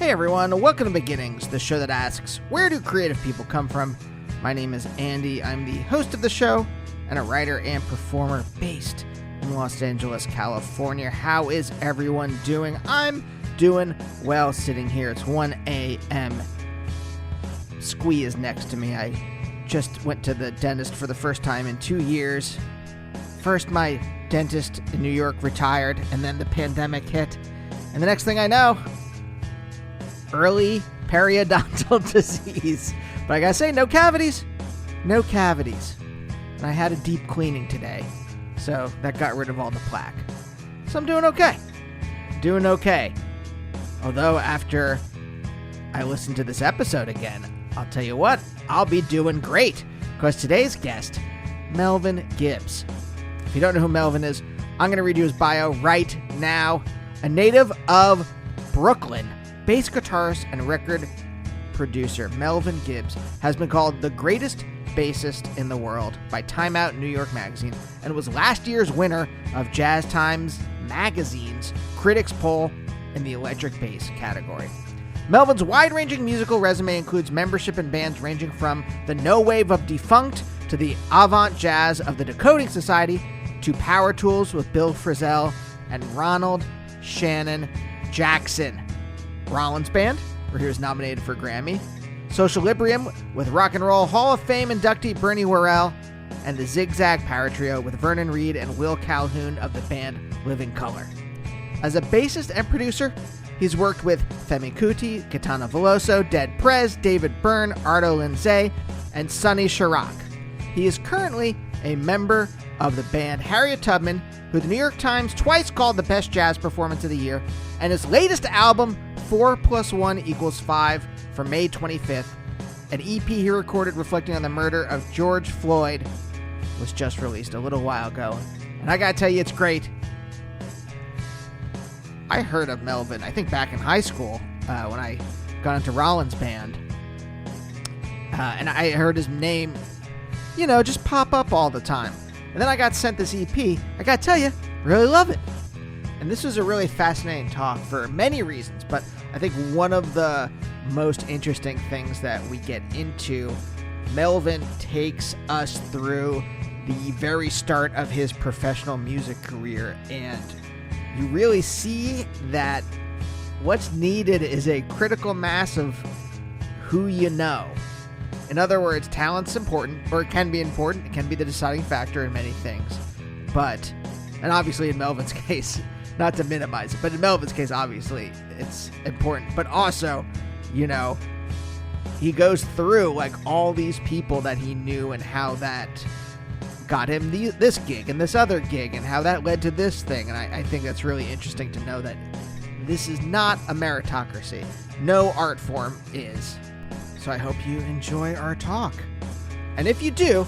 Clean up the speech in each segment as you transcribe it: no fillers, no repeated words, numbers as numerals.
Hey everyone, welcome to Beginnings, the show that asks, where do creative people come from? My name is Andy, I'm the host of the show, and a writer and performer based in Los Angeles, California. How is everyone doing? I'm doing well sitting here. It's 1 a.m. Squee is next to me. I just went to the dentist for the first time in 2 years. First, my dentist in New York retired, and then the pandemic hit. And the next thing I know, early periodontal disease. But I gotta say, no cavities. No cavities. And I had a deep cleaning today, so that got rid of all the plaque. So I'm doing okay. Doing okay. Although after I listen to this episode again, I'll tell you what, I'll be doing great. Because today's guest, Melvin Gibbs. If you don't know who Melvin is, I'm going to read you his bio right now. A native of Brooklyn, bass guitarist and record producer Melvin Gibbs has been called the greatest bassist in the world by Time Out New York Magazine and was last year's winner of Jazz Times Magazine's Critics Poll in the electric bass category. Melvin's wide-ranging musical resume includes membership in bands ranging from the no wave of Defunct to the avant jazz of the Decoding Society to Power Tools with Bill Frisell and Ronald Shannon Jackson. Rollins Band, where he was nominated for a Grammy. Socialibrium with Rock and Roll Hall of Fame inductee Bernie Worrell. And the Zigzag Power Trio with Vernon Reid and Will Calhoun of the band Living Colour. As a bassist and producer, he's worked with Femi Kuti, Gaetano Veloso, Dead Prez, David Byrne, Arto Lindsay, and Sonny Chirac. He is currently a member of the band Harriet Tubman, who the New York Times twice called the best jazz performance of the year, and his latest album, 4 + 1 = 5, from May 25th, an EP he recorded reflecting on the murder of George Floyd, was just released a little while ago. And I gotta tell you, it's great. I heard of Melvin, I think back in high school, when I got into Rollins Band. And I heard his name, just pop up all the time. And then I got sent this EP. I gotta tell you, really love it. And this was a really fascinating talk for many reasons, but I think one of the most interesting things that we get into, Melvin takes us through the very start of his professional music career, and you really see that what's needed is a critical mass of who you know. In other words, talent's important, or it can be important. It can be the deciding factor in many things. But, and obviously in Melvin's case, not to minimize it, but in Melvin's case, obviously, it's important. But also, he goes through all these people that he knew and how that got him this gig and this other gig and how that led to this thing. And I think that's really interesting to know that this is not a meritocracy. No art form is. So I hope you enjoy our talk. And if you do,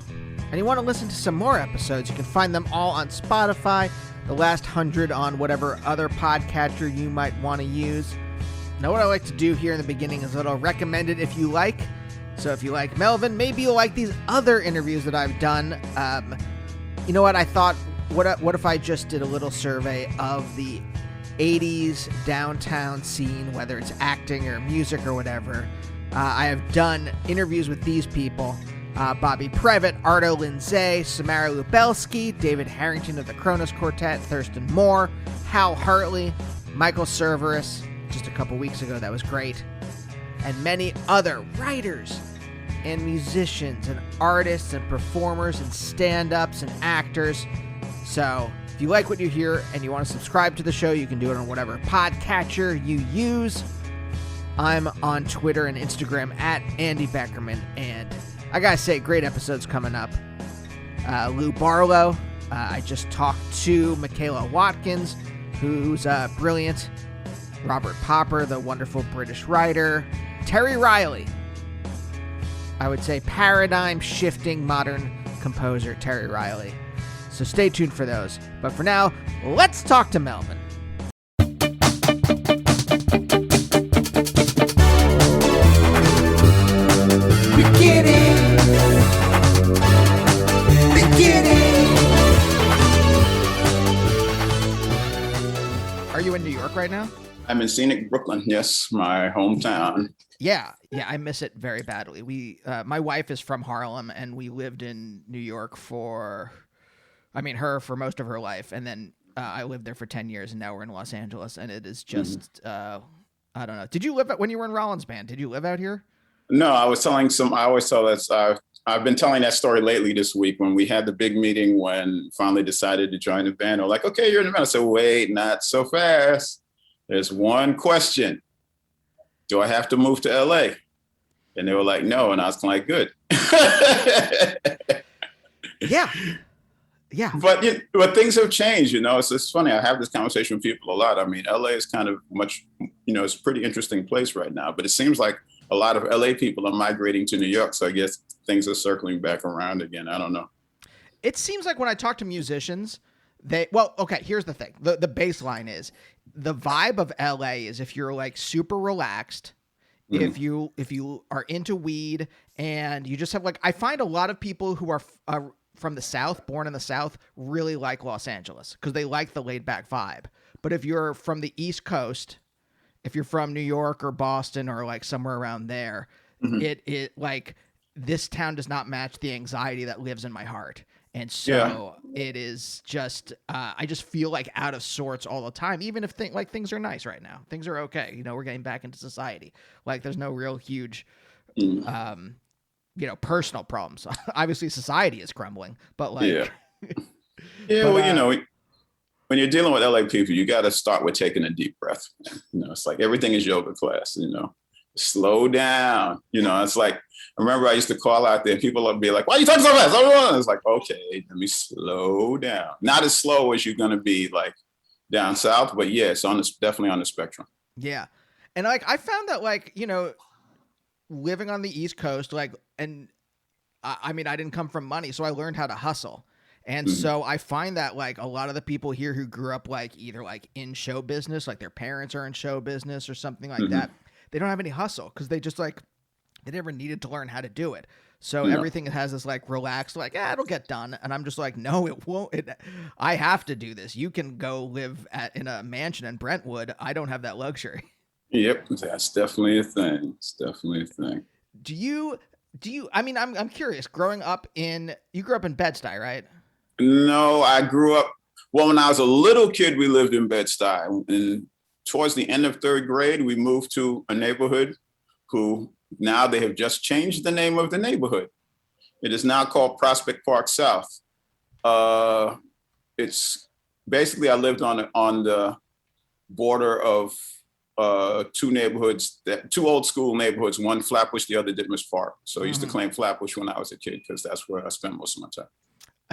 and you want to listen to some more episodes, you can find them all on Spotify, the last 100 on whatever other podcatcher you might want to use. Now, what I like to do here in the beginning is that I'll recommend it if you like. So if you like Melvin, maybe you'll like these other interviews that I've done. You know what? I thought, what if I just did a little survey of the 80s downtown scene, whether it's acting or music or whatever. I have done interviews with these people. Bobby Previtt, Arto Lindsay, Samara Lubelski, David Harrington of the Kronos Quartet, Thurston Moore, Hal Hartley, Michael Cerveris, just a couple weeks ago, that was great, and many other writers and musicians and artists and performers and stand-ups and actors. So if you like what you hear and you want to subscribe to the show, you can do it on whatever podcatcher you use. I'm on Twitter and Instagram at Andy Beckerman, and I gotta say, great episodes coming up. Lou Barlow, I just talked to Michaela Watkins, who's brilliant. Robert Popper, the wonderful British writer. Terry Riley, I would say paradigm-shifting modern composer Terry Riley. So stay tuned for those. But for now, let's talk to Melvin. Are you in New York right now? I'm I'm in scenic Brooklyn. Yes, my hometown. Yeah, I miss it very badly. My wife is from Harlem, and we lived in New York her for most of her life, and then I lived there for 10 years, and now we're in Los Angeles, and it is just, I don't know. Did you when you were in Rollins Band? Did you live out here? No, I always tell that. I've been telling that story lately this week when we had the big meeting when finally decided to join the band. They're like, okay, you're in the band. I said, wait, not so fast. There's one question. Do I have to move to LA? And they were like, no. And I was like, good. Yeah. Yeah. But things have changed, it's funny. I have this conversation with people a lot. I mean, LA is kind of much, it's a pretty interesting place right now, but it seems like a lot of LA people are migrating to New York. So I guess things are circling back around again. I don't know. It seems like when I talk to musicians, here's the thing. The baseline is the vibe of LA is if you're like super relaxed, if you are into weed and you just have I find a lot of people who are from the South, born in the South, really like Los Angeles because they like the laid back vibe. But if you're from the East Coast, if you're from New York or Boston or like somewhere around there, it this town does not match the anxiety that lives in my heart. And so it is just, I just feel like out of sorts all the time, even if things are nice right now. Things are okay. We're getting back into society. Like there's no real huge, personal problems. Obviously society is crumbling, but when you're dealing with LA people, you got to start with taking a deep breath. It's like everything is yoga class, slow down. It's like, I remember I used to call out there and people would be like, why are you talking so fast? It's like, okay, let me slow down. Not as slow as you're going to be like down south, but yeah, it's definitely on the spectrum. Yeah. And I found that living on the East Coast, I didn't come from money, so I learned how to hustle. And so I find that a lot of the people here who grew up either in show business, their parents are in show business or something like that, they don't have any hustle because they just they never needed to learn how to do it. So everything has this relaxed, it'll get done. And I'm just no, it won't. I have to do this. You can go live in a mansion in Brentwood. I don't have that luxury. Yep. That's definitely a thing. It's definitely a thing. Do you, I'm curious, you grew up in Bed-Stuy, right? No, I grew up, when I was a little kid, we lived in Bed-Stuy. And towards the end of third grade, we moved to a neighborhood now they have just changed the name of the neighborhood. It is now called Prospect Park South. It's basically, I lived on the border of two neighborhoods, two old school neighborhoods, one Flatbush, the other Ditmas Park. So I used to claim Flatbush when I was a kid because that's where I spent most of my time.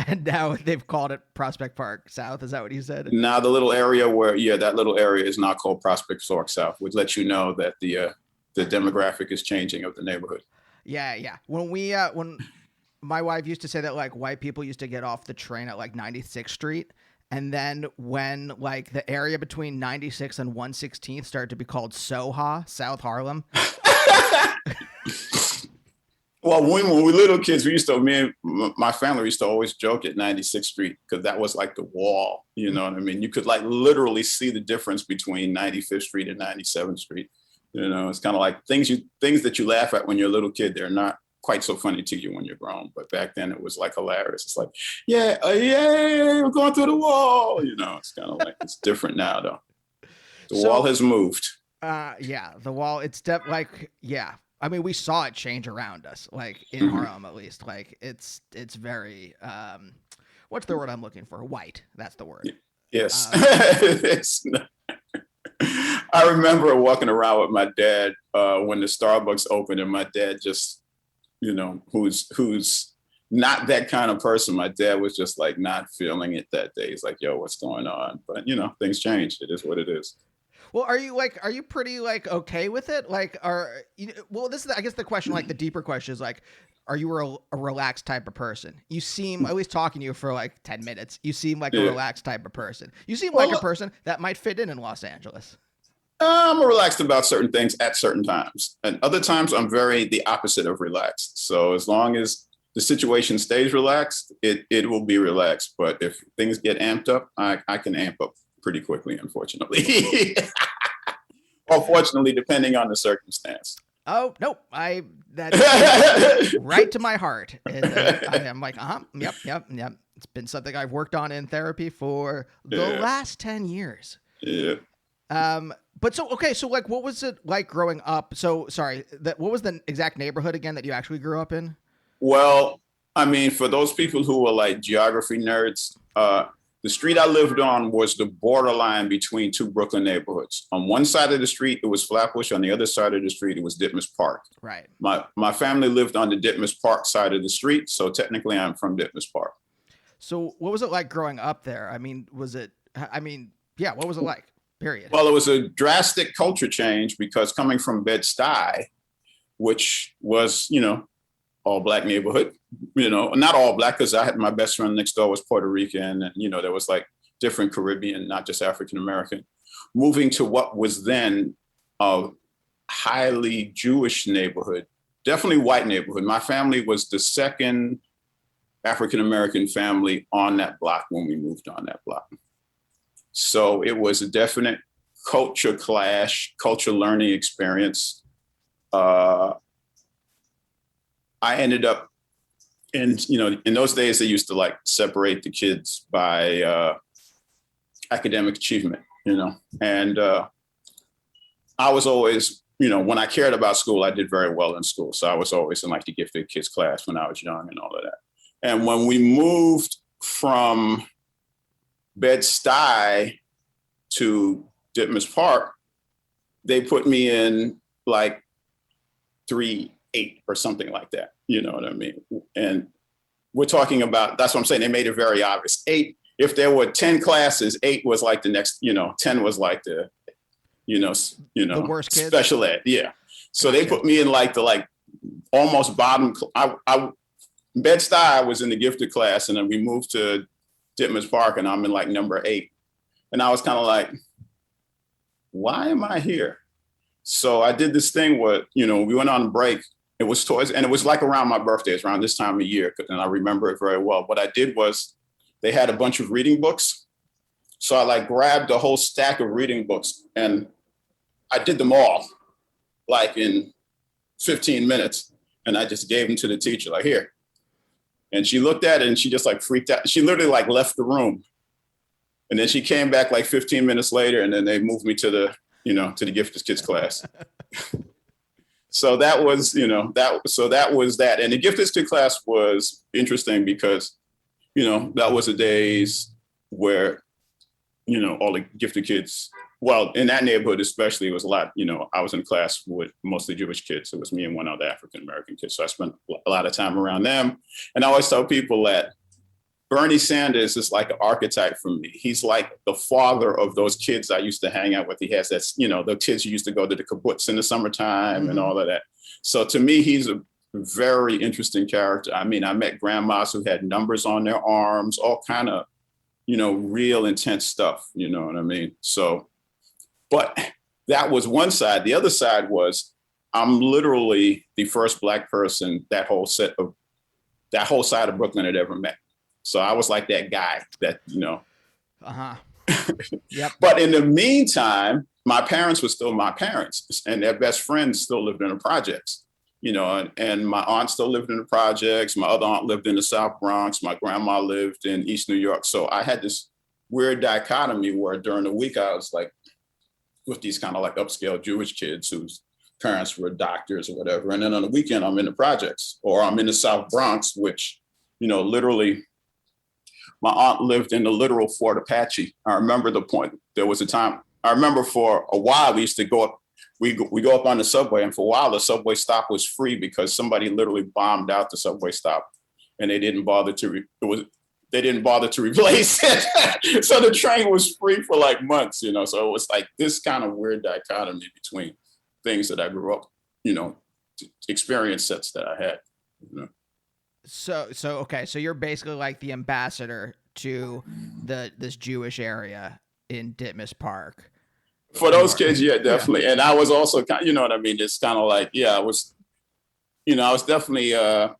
And now they've called it Prospect Park South. Is that what you said? Now the little area that little area is now called Prospect Park South, which lets you know that the demographic is changing of the neighborhood. Yeah. When my wife used to say that white people used to get off the train at 96th Street. And then when the area between 96th and 116th started to be called Soha, South Harlem. Well, when we were little kids, me and my family used to always joke at 96th Street because that was the wall. You know what I mean? You could literally see the difference between 95th Street and 97th Street. It's kind of things that you laugh at when you're a little kid. They're not quite so funny to you when you're grown. But back then it was hilarious. It's yeah, we're going through the wall. It's kind of it's different now though. The wall has moved. Yeah, the wall. It's yeah. I mean, we saw it change around us, in Harlem at least. It's very what's the word I'm looking for? White. That's the word. Yes. I remember walking around with my dad when the Starbucks opened, and my dad just, who's not that kind of person. My dad was just not feeling it that day. He's like, yo, what's going on? But, things changed. It is what it is. Well, are you pretty okay with it? This is, I guess the question, the deeper question is are you a relaxed type of person? You seem, at least talking to you for 10 minutes, you seem a relaxed type of person. You seem like a person that might fit in Los Angeles. I'm relaxed about certain things at certain times. And other times I'm the opposite of relaxed. So as long as the situation stays relaxed, it will be relaxed. But if things get amped up, I can amp up pretty quickly, unfortunately. Unfortunately, depending on the circumstance. Oh, nope. That's right to my heart. I am like, yep. It's been something I've worked on in therapy for the last 10 years. Yeah. But so like, what was it like growing up? So sorry, what was the exact neighborhood again that you actually grew up in? Well, I mean, for those people who are like geography nerds, the street I lived on was the borderline between two Brooklyn neighborhoods. On one side of the street, it was Flatbush. On the other side of the street, it was Ditmas Park. Right. My family lived on the Ditmas Park side of the street, so technically I'm from Ditmas Park. So what was it like growing up there? What was it like? Period. Well, it was a drastic culture change because coming from Bed-Stuy, which was, all black neighborhood, not all black, because I had my best friend next door was Puerto Rican, and, there was like different Caribbean, not just African-American, moving to what was then a highly Jewish neighborhood, definitely white neighborhood. My family was the second African-American family on that block when we moved on that block. So it was a definite culture clash, culture learning experience. I ended up in those days, they used to like separate the kids by academic achievement, and I was always, when I cared about school, I did very well in school. So I was always in like the gifted kids class when I was young and all of that. And when we moved from Bed-Stuy to Ditmas Park, they put me in like 3-8 or something like that. You know what I mean? And we're talking about, that's what I'm saying. They made it very obvious. 8, if there were 10 classes, 8 was like the next, 10 was like the the worst kids. Special ed. Yeah. So they put me in like the almost bottom. Bed-Stuy was in the gifted class, and then we moved to Ditmas Park, and I'm in like number 8. And I was kind of like, why am I here? So I did this thing where, we went on a break. It was towards, and it was like around my birthday, it's around this time of year, and I remember it very well. What I did was they had a bunch of reading books. So I grabbed a whole stack of reading books, and I did them all like in 15 minutes. And I just gave them to the teacher, like, here. And she looked at it and she just freaked out. She literally left the room. And then she came back 15 minutes later, and then they moved me to the gifted kids class. So that was, that was that. And the gifted kids class was interesting because, that was the days where, all the gifted kids, well, in that neighborhood especially, it was a lot, I was in class with mostly Jewish kids. It was me and one other African-American kid. So I spent a lot of time around them. And I always tell people that Bernie Sanders is like an archetype for me. He's like the father of those kids I used to hang out with. He has that, the kids who used to go to the kibbutz in the summertime and all of that. So to me, he's a very interesting character. I mean, I met grandmas who had numbers on their arms, all kind of, real intense stuff, you know what I mean? So, but that was one side. The other side was I'm literally the first Black person that whole side of Brooklyn had ever met. So I was like that guy that, Yep. But in the meantime, my parents were still my parents, and their best friends still lived in the projects, and my aunt still lived in the projects. My other aunt lived in the South Bronx. My grandma lived in East New York. So I had this weird dichotomy where during the week I was with these kind of upscale Jewish kids whose parents were doctors or whatever. And then on the weekend, I'm in the projects, or I'm in the South Bronx, which, literally, my aunt lived in the literal Fort Apache. I remember there was a time, I remember for a while, we used to go up, we go up on the subway, and for a while, the subway stop was free because somebody literally bombed out the subway stop, and they didn't bother to replace it. So the train was free for months, so it was this kind of weird dichotomy between things that I grew up, experience sets that I had. So okay, so you're basically like the ambassador to this Jewish area in Ditmas Park. For those kids, yeah, definitely. Yeah. And I was also kind, what I mean? It's kind of I was definitely a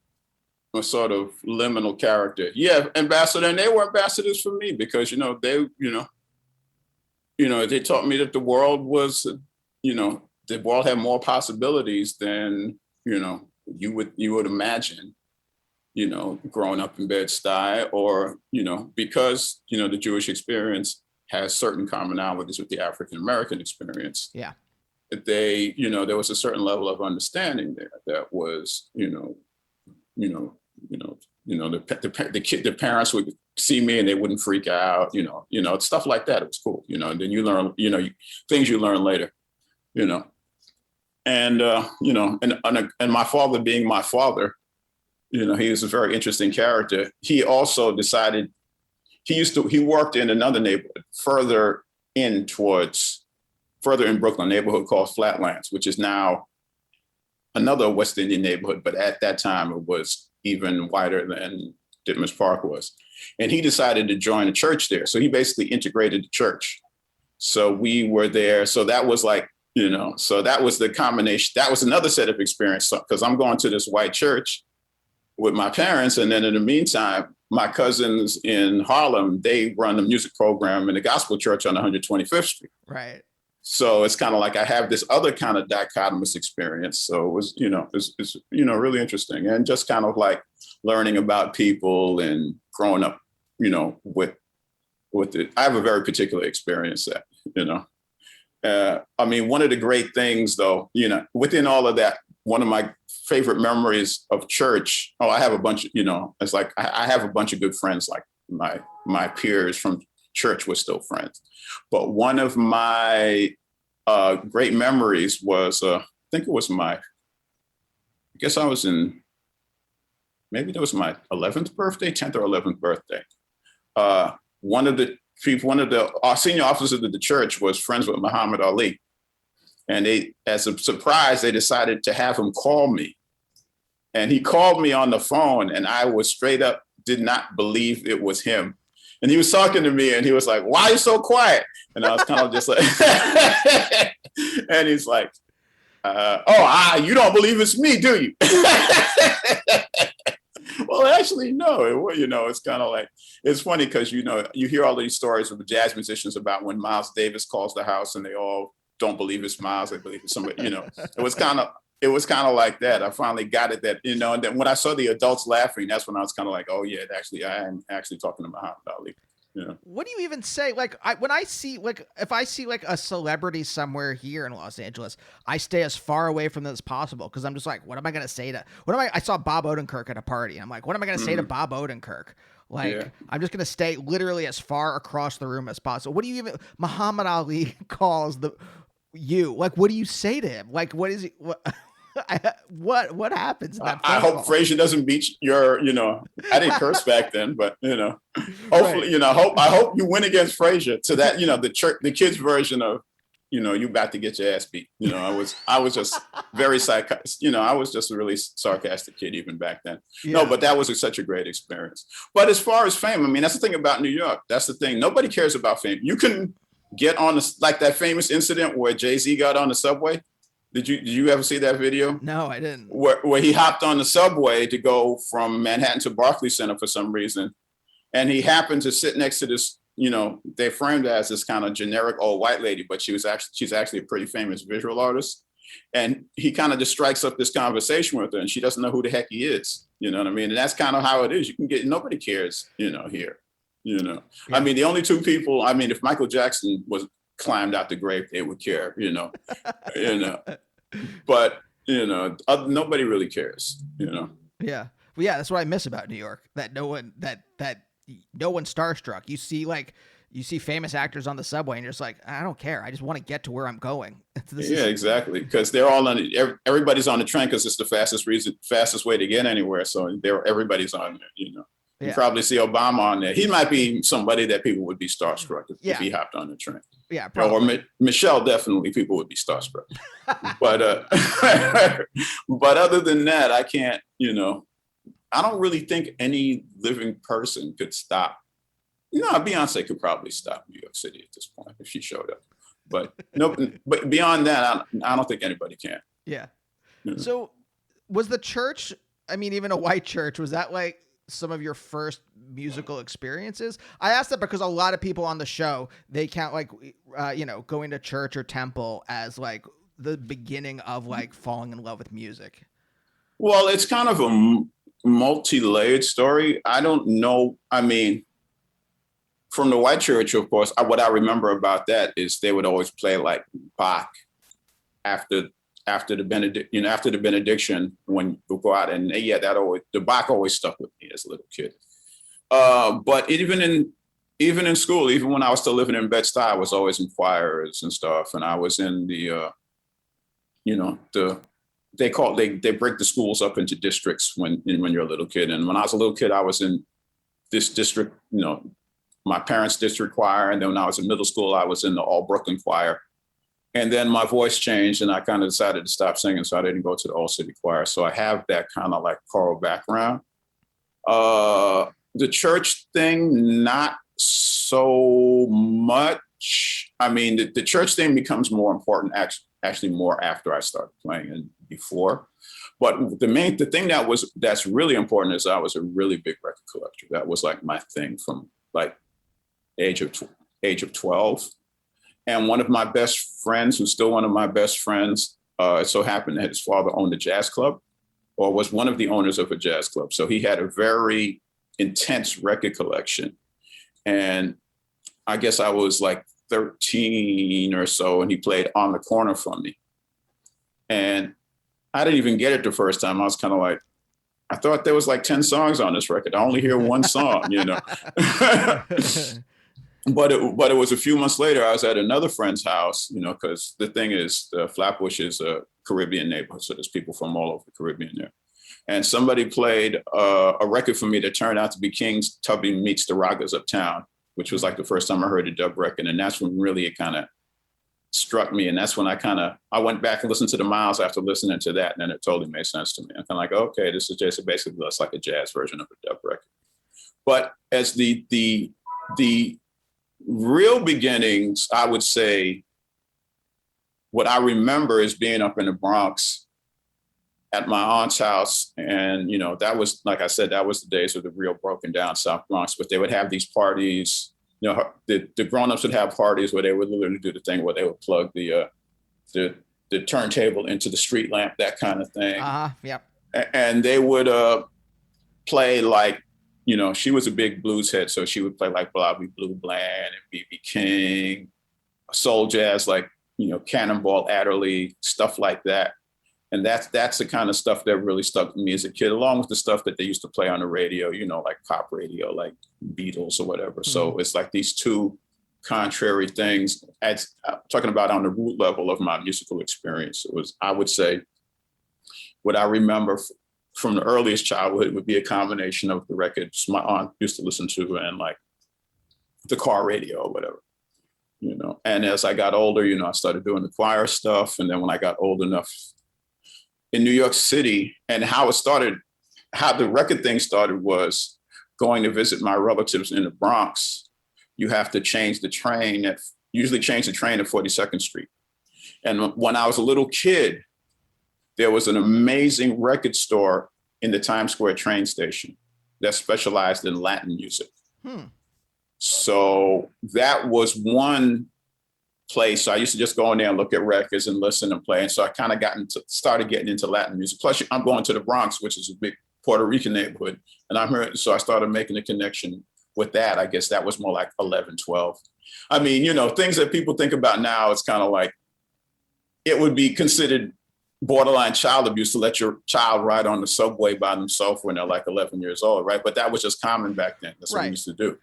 sort of liminal character. Yeah, ambassador, and they were ambassadors for me because they taught me that the world was, the world had more possibilities than, you would imagine, growing up in Bed-Stuy, or, because, the Jewish experience has certain commonalities with the African-American experience. Yeah. There was a certain level of understanding there that was, the parents would see me and they wouldn't freak out, stuff like that. It was cool, and then you learn, things you learn later, and my father being my father, he was a very interesting character. He also decided he worked in another neighborhood further in Brooklyn, neighborhood called Flatlands, which is now another West Indian neighborhood. But at that time, it was even wider than Ditmars Park was. And he decided to join a church there. So he basically integrated the church. So we were there. So that was like, so that was the combination. That was another set of experience, because I'm going to this white church with my parents. And then in the meantime, my cousins in Harlem, they run the music program in the gospel church on 125th Street. Right. So it's kind of like I have this other kind of dichotomous experience. So it was, it's really interesting, and just kind of like learning about people and growing up, with it. I have a very particular experience that, one of the great things though, within all of that, one of my favorite memories of church. Oh, I have a bunch of, it's like I have a bunch of good friends, like my peers from church were still friends. But one of my great memories was, I guess I was maybe that was my 11th birthday, 10th or 11th birthday. One of our senior officers of the church was friends with Muhammad Ali. And as a surprise, they decided to have him call me. And he called me on the phone, and I was straight up, did not believe it was him. And he was talking to me, and he was like, "Why are you so quiet?" And I was kind of just like, and he's like, you don't believe it's me, do you? Well, actually, no. It's kind of like, it's funny because, you hear all these stories of the jazz musicians about when Miles Davis calls the house and they all don't believe it's Miles, they believe it's somebody, it was kind of like that. I finally got it that, and then when I saw the adults laughing, that's when I was kind of like, oh yeah, I am actually talking to Muhammad Ali. What do you even say? Like, if I see like a celebrity somewhere here in Los Angeles, I stay as far away from them as possible, because I'm just like, what am I going to say I saw Bob Odenkirk at a party. I'm like, what am I going to say to Bob Odenkirk? Like, I'm just going to stay literally as far across the room as possible. What do you even, Muhammad Ali calls like, what do you say to him? Like, what is he, what happens? I hope Frazier doesn't beat your, I didn't curse back then, but hopefully, right. I hope you win against Frazier to that, the kids version of, you about to get your ass beat. I was just very I was just a really sarcastic kid even back then. Yeah. No, but that was such a great experience. But as far as fame, that's the thing about New York. That's the thing. Nobody cares about fame. You can get on like that famous incident where Jay-Z got on the subway. Did you ever see that video? No, I didn't. Where he hopped on the subway to go from Manhattan to Barclays Center for some reason. And he happened to sit next to this, they framed her as this kind of generic old white lady, but she's actually a pretty famous visual artist. And he kind of just strikes up this conversation with her, and she doesn't know who the heck he is. You know what I mean? And that's kind of how it is. You can get, nobody cares, here, Yeah. The only two people, if Michael Jackson climbed out the grave, they would care, but nobody really cares, Yeah. Well, yeah, that's what I miss about New York. That no one's starstruck. You see famous actors on the subway, and you're just like, I don't care. I just want to get to where I'm going. Exactly. Because they're all on it. Everybody's on the train because it's the fastest way to get anywhere. So everybody's on there. You probably see Obama on there. He might be somebody that people would be starstruck if he hopped on the train. Yeah, probably. Or Michelle, definitely people would be starstruck. But but other than that, I can't. I don't really think any living person could stop. Beyonce could probably stop New York City at this point if she showed up. But no, but beyond that, I don't think anybody can. Yeah. So was the church? Even a white church, was that like? some of your first musical experiences? I asked that because a lot of people on the show, they count like, going to church or temple as like the beginning of like falling in love with music. Well, it's kind of a multi-layered story. I don't know. I mean, from the white church, of course, what I remember about that is they would always play like Bach after the benediction when we go out, and the Bach always stuck with me as a little kid. But even in school, even when I was still living in Bed-Stuy, I was always in choirs and stuff, and I was in they break the schools up into districts when you're a little kid. And when I was a little kid, I was in this district, my parents' district choir. And then when I was in middle school, I was in the All Brooklyn choir. And then my voice changed and I kind of decided to stop singing. So I didn't go to the All City Choir. So I have that kind of like choral background. The church thing, not so much. I mean, the church thing becomes more important actually more after I started playing and before. But the thing that's really important is I was a really big record collector. That was like my thing from like age of 12. And one of my best friends, who's still one of my best friends, it so happened that his father owned a jazz club or was one of the owners of a jazz club. So he had a very intense record collection. And I guess I was like 13 or so, and he played On the Corner for me. And I didn't even get it the first time. I was kind of like, I thought there was like 10 songs on this record. I only hear one song, But it was a few months later, I was at another friend's house, because the thing is, Flatbush is a Caribbean neighborhood. So there's people from all over the Caribbean there. And somebody played a record for me that turned out to be King's Tubby Meets the Ragas Uptown, which was like the first time I heard a dub record. And that's when really it kind of struck me. And that's when I went back and listened to the Miles after listening to that. And then it totally made sense to me. I'm kind of like, okay, this is just basically less like a jazz version of a dub record. But as the real beginnings, I would say what I remember is being up in the Bronx at my aunt's house. And, that was, like I said, that was the days of the real broken down South Bronx, but they would have these parties, the grownups would have parties where they would literally do the thing where they would plug the turntable into the street lamp, that kind of thing. Yep. And they would play like, she was a big blues head. So she would play like Bobby Blue Bland and B.B. King, soul jazz, like, Cannonball Adderley, stuff like that. And that's the kind of stuff that really stuck with me as a kid, along with the stuff that they used to play on the radio, like pop radio, like Beatles or whatever. Mm-hmm. So it's like these two contrary things. Talking about on the root level of my musical experience, I would say, what I remember from the earliest childhood would be a combination of the records my aunt used to listen to and like the car radio or whatever, And as I got older, I started doing the choir stuff. And then when I got old enough in New York City, and how the record thing started was going to visit my relatives in the Bronx. You have to change the train at 42nd Street. And when I was a little kid, there was an amazing record store in the Times Square train station that specialized in Latin music. So that was one place. So I used to just go in there and look at records and listen and play. And so I kind of started getting into Latin music. Plus, I'm going to the Bronx, which is a big Puerto Rican neighborhood. And so I started making a connection with that. I guess that was more like 11, 12. I mean, things that people think about now, it's kind of like, it would be considered borderline child abuse to let your child ride on the subway by themselves when they're like 11 years old, right? But that was just common back then. That's what we used to do.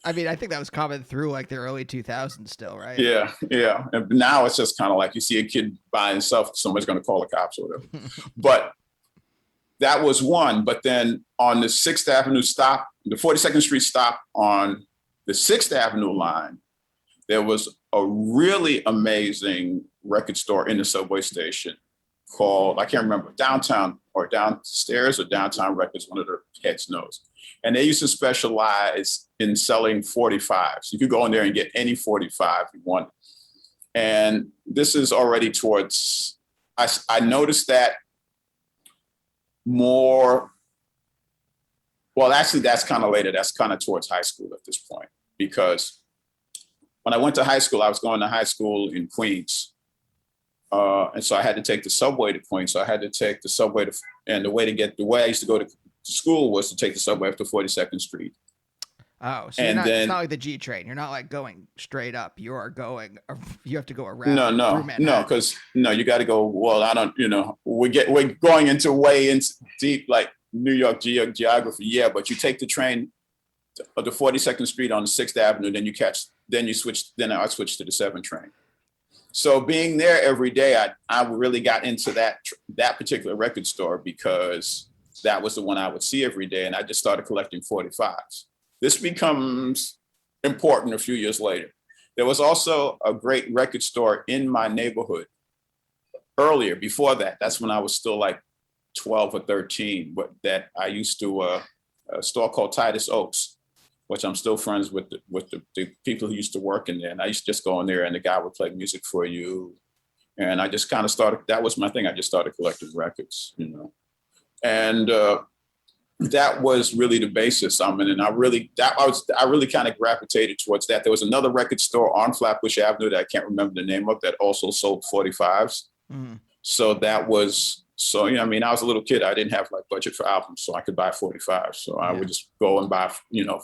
I think that was common through like the early 2000s still, right? Yeah. And now it's just kind of like you see a kid by himself, somebody's going to call the cops or whatever. But that was one. But then on the 6th Avenue stop, the 42nd Street stop on the 6th Avenue line, there was a really amazing record store in the subway station called, I can't remember, Downtown or Downstairs or Downtown Records, one of their heads knows. And they used to specialize in selling 45s. You could go in there and get any 45 you want. And this is already towards, I noticed that more Well, actually, that's kind of later. That's kind of towards high school at this point, because when I went to high school, I was going to high school in Queens. And so I had to take the subway to Queens. So I had to take the subway and the way I used to go to school was to take the subway up to 42nd Street. Oh, so it's not like the G train. You're not like going straight up. You are going, you have to go around. No, because you got to go. Well, I don't, we're going into way into deep, like New York geography. Yeah, but you take the train to the 42nd Street on 6th Avenue, then I switched to the 7 train. So being there every day, I really got into that particular record store because that was the one I would see every day. And I just started collecting 45s. This becomes important a few years later. There was also a great record store in my neighborhood earlier. Before that, that's when I was still like 12 or 13, but that I used to, a store called Titus Oaks, which I'm still friends with the people who used to work in there. And I used to just go in there and the guy would play music for you. And I just kind of started, that was my thing. I just started collecting records, And that was really the basis. And I really kind of gravitated towards that. There was another record store on Flatbush Avenue that I can't remember the name of that also sold 45s. Mm. So that was, I was a little kid. I didn't have like budget for albums, so I could buy 45. So I would just go and buy,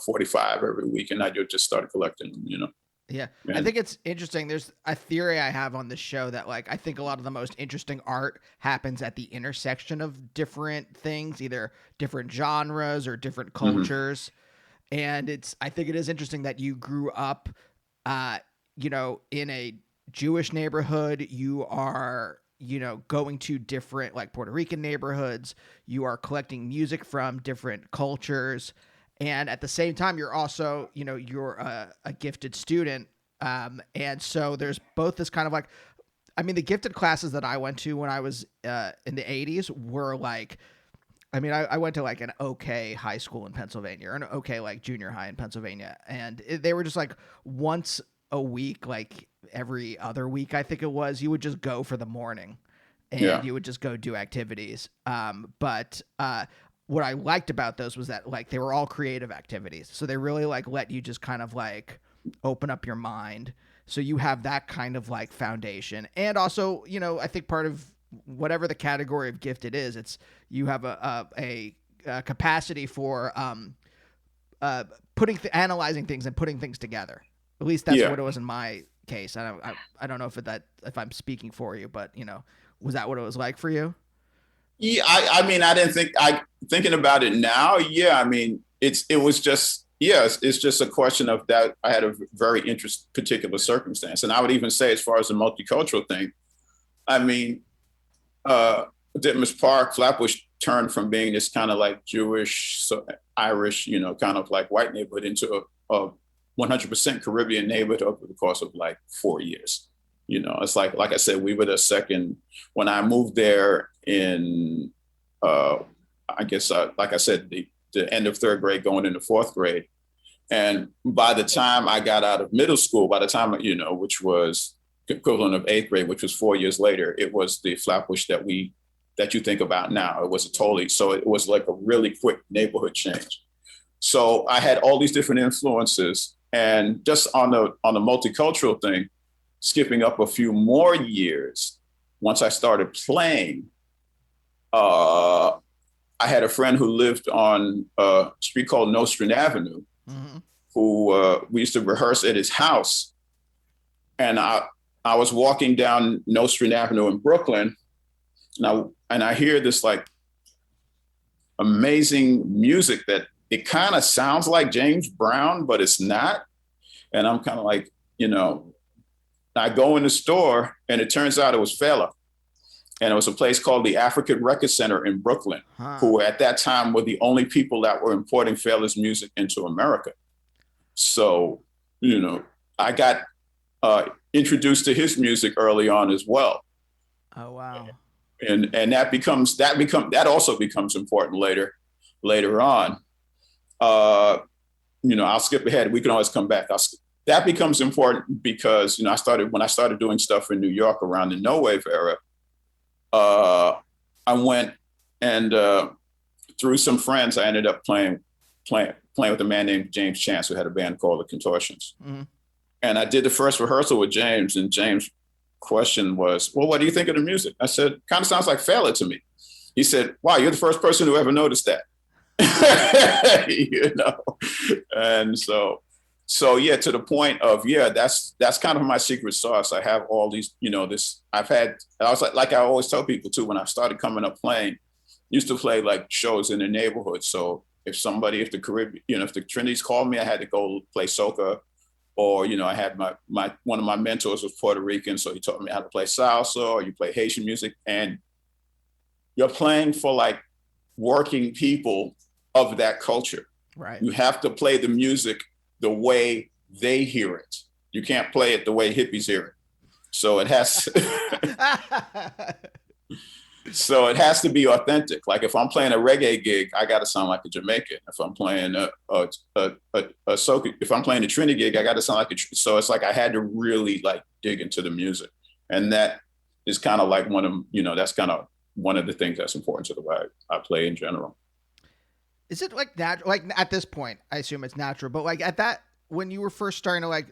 45 every week, and I just started collecting them, Yeah. And I think it's interesting. There's a theory I have on this show that I think a lot of the most interesting art happens at the intersection of different things, either different genres or different cultures. Mm-hmm. And I think it is interesting that you grew up, in a Jewish neighborhood. You are, going to different like Puerto Rican neighborhoods. You are collecting music from different cultures. And at the same time, you're also, you're a gifted student. And so there's both this kind of the gifted classes that I went to when I was in the 80s were I went to an okay high school in Pennsylvania, or an okay junior high in Pennsylvania. And they were just once a week, every other week, I think it was, you would just go for the morning and you would just go do activities. But what I liked about those was that they were all creative activities. So they really let you just kind of open up your mind. So you have that kind of foundation. And also, I think part of whatever the category of gifted is, it's you have a capacity for analyzing things and putting things together. At least that's what it was in my case. I don't know if I'm speaking for you, but was that what it was like for you? Yeah, I didn't think thinking about it now. Yeah, it's just a question of that. I had a very particular circumstance, and I would even say, as far as the multicultural thing, Ditmas Park, Flatbush turned from being this kind of Jewish, Irish, kind of white neighborhood into a 100% Caribbean neighborhood over the course of 4 years. It's like I said, we were the second when I moved there in, I guess, like I said, the end of 3rd grade going into 4th grade. And by the time I got out of middle school, which was equivalent of 8th grade, which was 4 years later, it was the Flatbush that you think about now. It was so it was a really quick neighborhood change. So I had all these different influences, and just on the multicultural thing, skipping up a few more years, once I started playing, I had a friend who lived on a street called Nostrand Avenue, mm-hmm. who we used to rehearse at his house. And I was walking down Nostrand Avenue in Brooklyn, and I hear this amazing music that it kind of sounds like James Brown, but it's not. And I'm kind of I go in the store, and it turns out it was Fela. And it was a place called the African Record Center in Brooklyn, who at that time were the only people that were importing Fela's music into America. So, I got introduced to his music early on as well. Oh, wow. And that also becomes important later on. I'll skip ahead. We can always come back. That becomes important because, when I started doing stuff in New York around the no wave era, I went and through some friends, I ended up playing playing with a man named James Chance, who had a band called the Contortions. Mm-hmm. And I did the first rehearsal with James, and James' question was, well, what do you think of the music? I said, kind of sounds like Fela to me. He said, wow, you're the first person who ever noticed that. You know? And so yeah, to the point of, yeah, that's kind of my secret sauce. I have all these, you know, I was like I always tell people too, when I started coming up playing, used to play like shows in the neighborhood. So if the Caribbean, you know, if the Trinities called me, I had to go play soca. Or, you know, I had one of my mentors was Puerto Rican, so he taught me how to play salsa, or you play Haitian music, and you're playing for like working people of that culture. Right. You have to play the music the way they hear it. You can't play it the way hippies hear it. So it has So it has to be authentic. Like if I'm playing a reggae gig, I got to sound like a Jamaican. If I'm playing a soca, if I'm playing a Trini gig, I got to sound like so it's like I had to really like dig into the music. And that is kind of like that's kind of one of the things that's important to the way I play in general. Is it like that? Like at this point, I assume it's natural, but like at that, when you were first starting to like,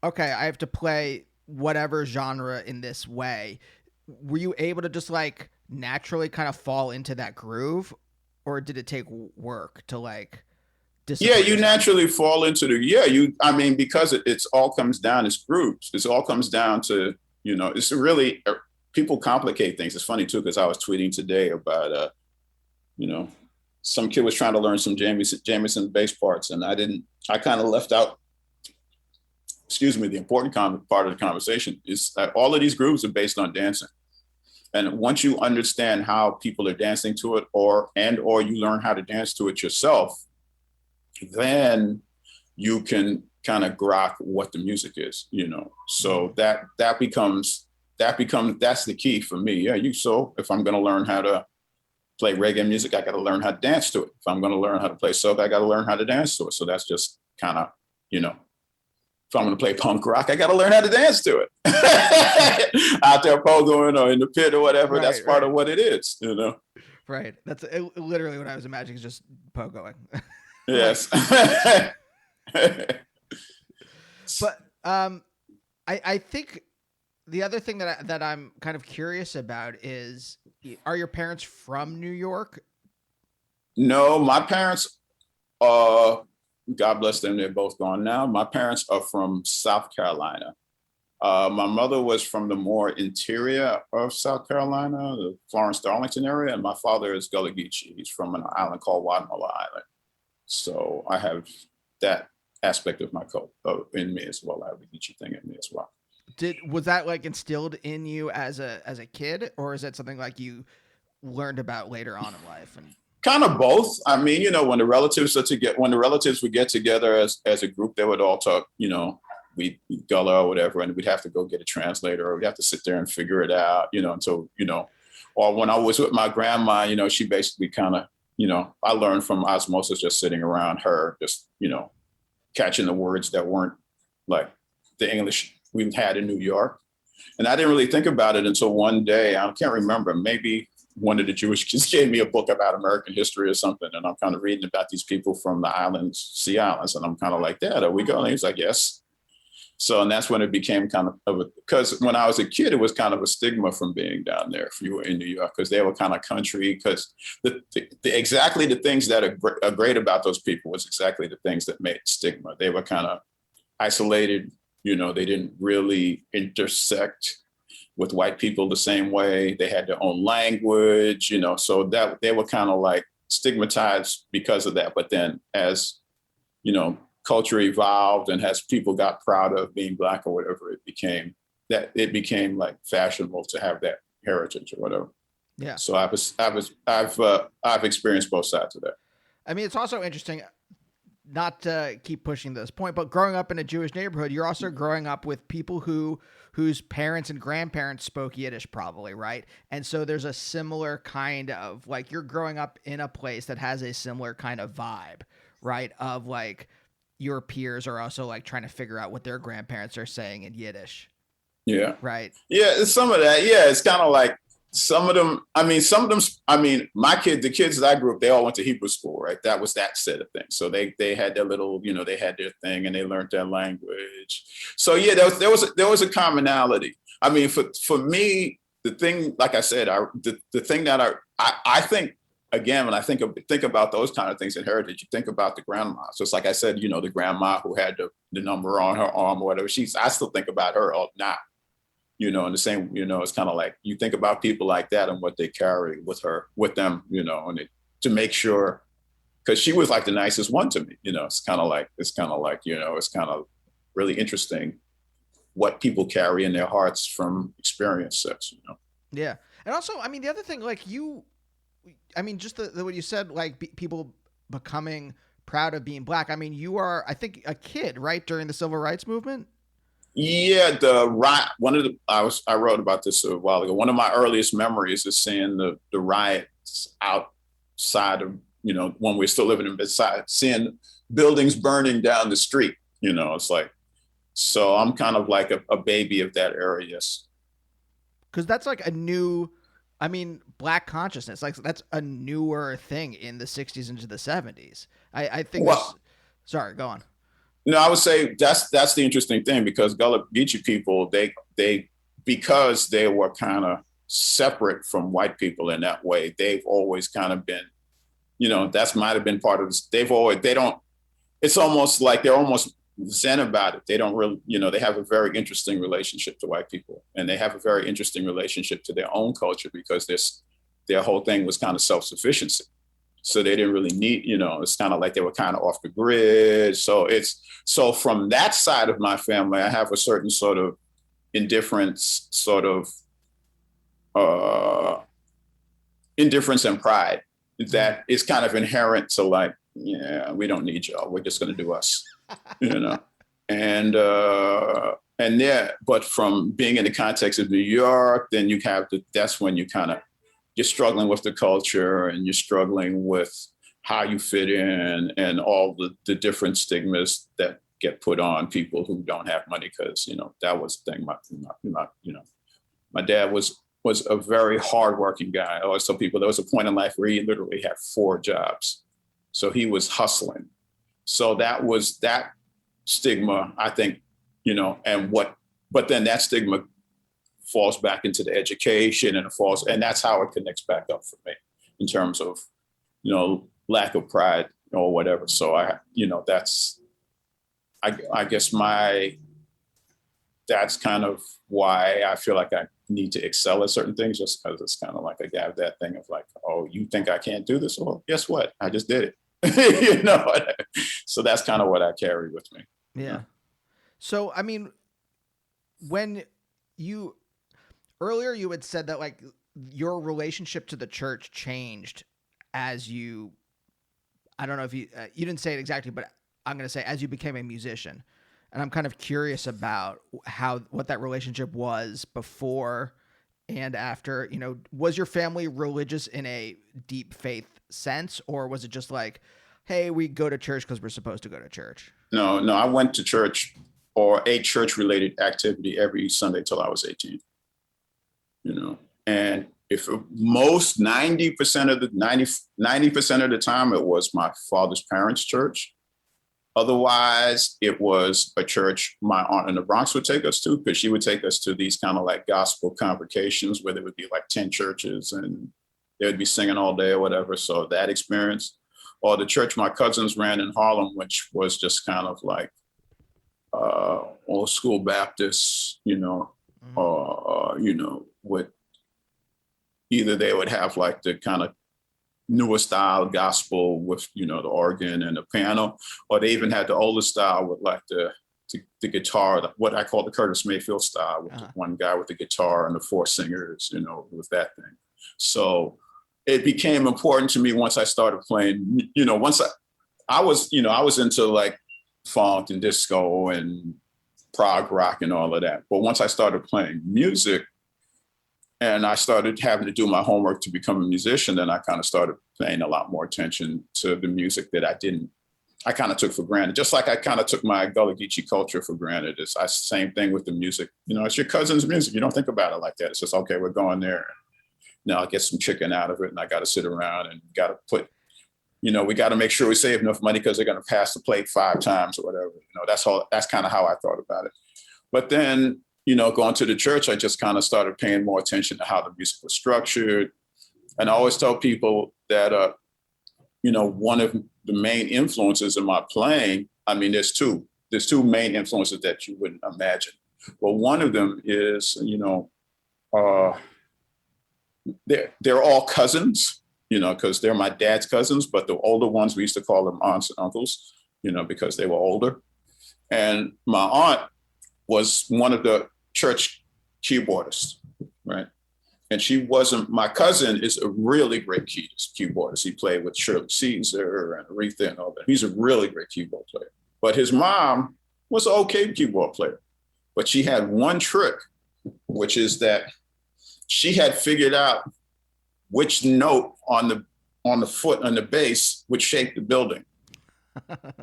okay, I have to play whatever genre in this way, were you able to just like naturally kind of fall into that groove, or did it take work to like yeah, you naturally fall into because it's all comes down, it's groups. It all comes down to, you know, it's really, people complicate things. It's funny too, because I was tweeting today about, you know, some kid was trying to learn some Jameson bass parts, and I kind of left out, the important part of the conversation is that all of these grooves are based on dancing. And once you understand how people are dancing to it, or you learn how to dance to it yourself, then you can kind of grok what the music is, you know. So that becomes that's the key for me. Yeah, so if I'm going to learn how to play reggae music, I got to learn how to dance to it. If I'm going to learn how to play soca, I got to learn how to dance to it. So that's just kind of, you know, if I'm going to play punk rock, I got to learn how to dance to it. Out there pogoing or in the pit or whatever, right, that's part of what it is, you know? Right. That's literally what I was imagining, is just pogoing. Yes. But I think the other thing that I'm kind of curious about is, are your parents from New York? No, my parents, God bless them, they're both gone now. My parents are from South Carolina. My mother was from the more interior of South Carolina, the Florence, Darlington area, and my father is Gullah Geechee. He's from an island called Wadmala Island. So I have that aspect of my culture in me as well. I have the Geechee thing in me as well. Was that like instilled in you as a kid, or is that something like you learned about later on in life? And kind of both. I mean, you know, when the relatives would get together as a group, they would all talk, you know, we Gullah or whatever, and we'd have to go get a translator, or we'd have to sit there and figure it out, you know, until, you know, or when I was with my grandma, you know, she basically kind of, you know, I learned from osmosis, just sitting around her, just, you know, catching the words that weren't like the English we had in New York. And I didn't really think about it until one day, I can't remember, maybe one of the Jewish kids gave me a book about American history or something. And I'm kind of reading about these people from the islands, Sea Islands. And I'm kind of like, Dad, are we going? And he's like, yes. So, and that's when it became kind of because when I was a kid, it was kind of a stigma from being down there if you were in New York, because they were kind of country, because exactly the things that are great about those people was exactly the things that made stigma. They were kind of isolated, you know, they didn't really intersect with white people the same way. They had their own language, you know, so that they were kind of like stigmatized because of that. But then as, you know, culture evolved and as people got proud of being Black or whatever, it became like fashionable to have that heritage or whatever. Yeah. So I've experienced both sides of that. I mean, it's also interesting, not to keep pushing this point, but growing up in a Jewish neighborhood, you're also growing up with people whose parents and grandparents spoke Yiddish, probably, right? And so there's a similar kind of, like, you're growing up in a place that has a similar kind of vibe, right? Of like, your peers are also like trying to figure out what their grandparents are saying in Yiddish. Yeah. Right. Yeah, it's some of that. Yeah, it's kind of like the kids that I grew up, they all went to Hebrew school, right? That was that set of things. So they had their little, they had their thing and they learned their language. So yeah, there was a commonality. I mean, for me, the thing, like I said, the thing that I think, again, when I think about those kind of things in heritage, you think about the grandma. So it's like I said, the grandma who had the number on her arm or whatever. I still think about her all now. And the same, it's kind of like you think about people like that and what they carry with them, and to make sure, because she was like the nicest one to me, it's kind of like, it's kind of really interesting what people carry in their hearts from experiences. Yeah. And also, I mean, the other thing, like just the what you said, like people becoming proud of being Black. I mean, you are, I think, a kid, right, during the civil rights movement? Yeah, I wrote about this a while ago. One of my earliest memories is seeing the riots outside of, when we're still living inside, seeing buildings burning down the street. It's like, so I'm kind of like a baby of that era, yes. Because that's like Black consciousness, like that's a newer thing in the 60s into the 70s. I think. Sorry, go on. No, I would say that's the interesting thing, because Gullah Geechee people, because they were kind of separate from white people in that way, they've always kind of been, that might have been part of this. It's almost like they're almost zen about it. They don't really, they have a very interesting relationship to white people, and they have a very interesting relationship to their own culture, because their whole thing was kind of self-sufficiency. So they didn't really need, it's kind of like they were kind of off the grid. So from that side of my family, I have a certain sort of indifference, indifference and pride that is kind of inherent to, like, yeah, we don't need y'all. We're just going to do us, and yeah, but from being in the context of New York, then that's when you're struggling with the culture, and you're struggling with how you fit in, and all the different stigmas that get put on people who don't have money. Because, that was the thing. My dad was a very hardworking guy. I always tell people there was a point in life where he literally had 4 jobs. So he was hustling. So that was that stigma, I think, but then that stigma falls back into the education, and that's how it connects back up for me in terms of, lack of pride or whatever. So I guess that's kind of why I feel like I need to excel at certain things, just because it's kind of like I have that thing of like, oh, you think I can't do this? Well, guess what? I just did it. So that's kind of what I carry with me. Yeah. So, I mean, earlier you had said that, like, your relationship to the church changed as I don't know if you didn't say it exactly, but I'm going to say as you became a musician. And I'm kind of curious about what that relationship was before and after. Was your family religious in a deep faith sense, or was it just like, hey, we go to church because we're supposed to go to church? No, I went to church or a church-related activity every Sunday till I was 18. And if most 90% of the time, it was my father's parents' church. Otherwise, it was a church my aunt in the Bronx would take us to, because she would take us to these kind of like gospel convocations where there would be like 10 churches and they would be singing all day or whatever. So that experience, or the church my cousins ran in Harlem, which was just kind of like old school Baptists, with either they would have like the kind of newer style gospel with, the organ and the piano, or they even had the older style with like the guitar, what I call the Curtis Mayfield style, with the one guy with the guitar and the 4 singers, with that thing. So it became important to me once I started playing, once I was into like funk and disco and prog rock and all of that. But once I started playing music and I started having to do my homework to become a musician, then I kind of started paying a lot more attention to the music that I kind of took for granted. Just like I kind of took my Gullah Geechee culture for granted. It's the same thing with the music. It's your cousin's music. You don't think about it like that. It's just, okay, we're going there. Now I'll get some chicken out of it, and I got to sit around and got to put, we got to make sure we save enough money because they're going to pass the plate 5 times or whatever. That's kind of how I thought about it. But then, going to the church, I just kind of started paying more attention to how the music was structured. And I always tell people that, one of the main influences in my playing, I mean, there's two main influences that you wouldn't imagine. Well, one of them is, they're all cousins, because they're my dad's cousins, but the older ones, we used to call them aunts and uncles, because they were older. And my aunt was one of the church keyboardists, right? And my cousin is a really great keyboardist. He played with Shirley Caesar and Aretha and all that. He's a really great keyboard player. But his mom was an okay keyboard player. But she had one trick, which is that she had figured out which note on the bass would shake the building.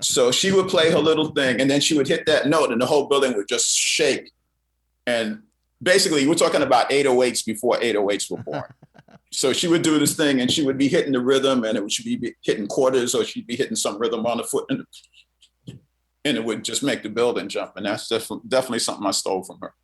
So she would play her little thing, and then she would hit that note, and the whole building would just shake. And basically, we're talking about 808s before 808s were born. So she would do this thing, and she would be hitting the rhythm, and she'd be hitting quarters, or she'd be hitting some rhythm on the foot, and it would just make the building jump. And that's definitely something I stole from her.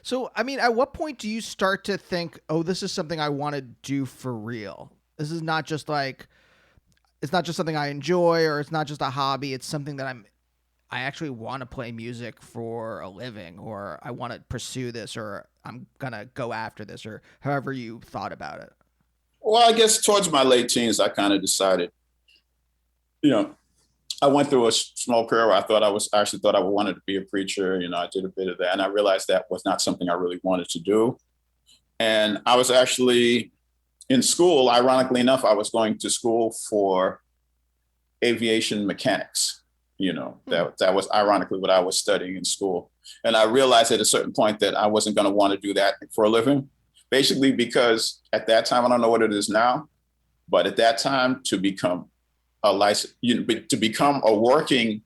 So, I mean, at what point do you start to think, oh, this is something I want to do for real? This is not just it's not just something I enjoy, or it's not just a hobby. It's something that I actually want to play music for a living, or I want to pursue this, or I'm going to go after this, or however you thought about it. Well, I guess towards my late teens, I kind of decided, I went through a small career where I actually thought I wanted to be a preacher. I did a bit of that, and I realized that was not something I really wanted to do. And I was actually in school. Ironically enough, I was going to school for aviation mechanics. That was ironically what I was studying in school. And I realized at a certain point that I wasn't going to want to do that for a living, basically because at that time, I don't know what it is now, but at that time, to become to become a working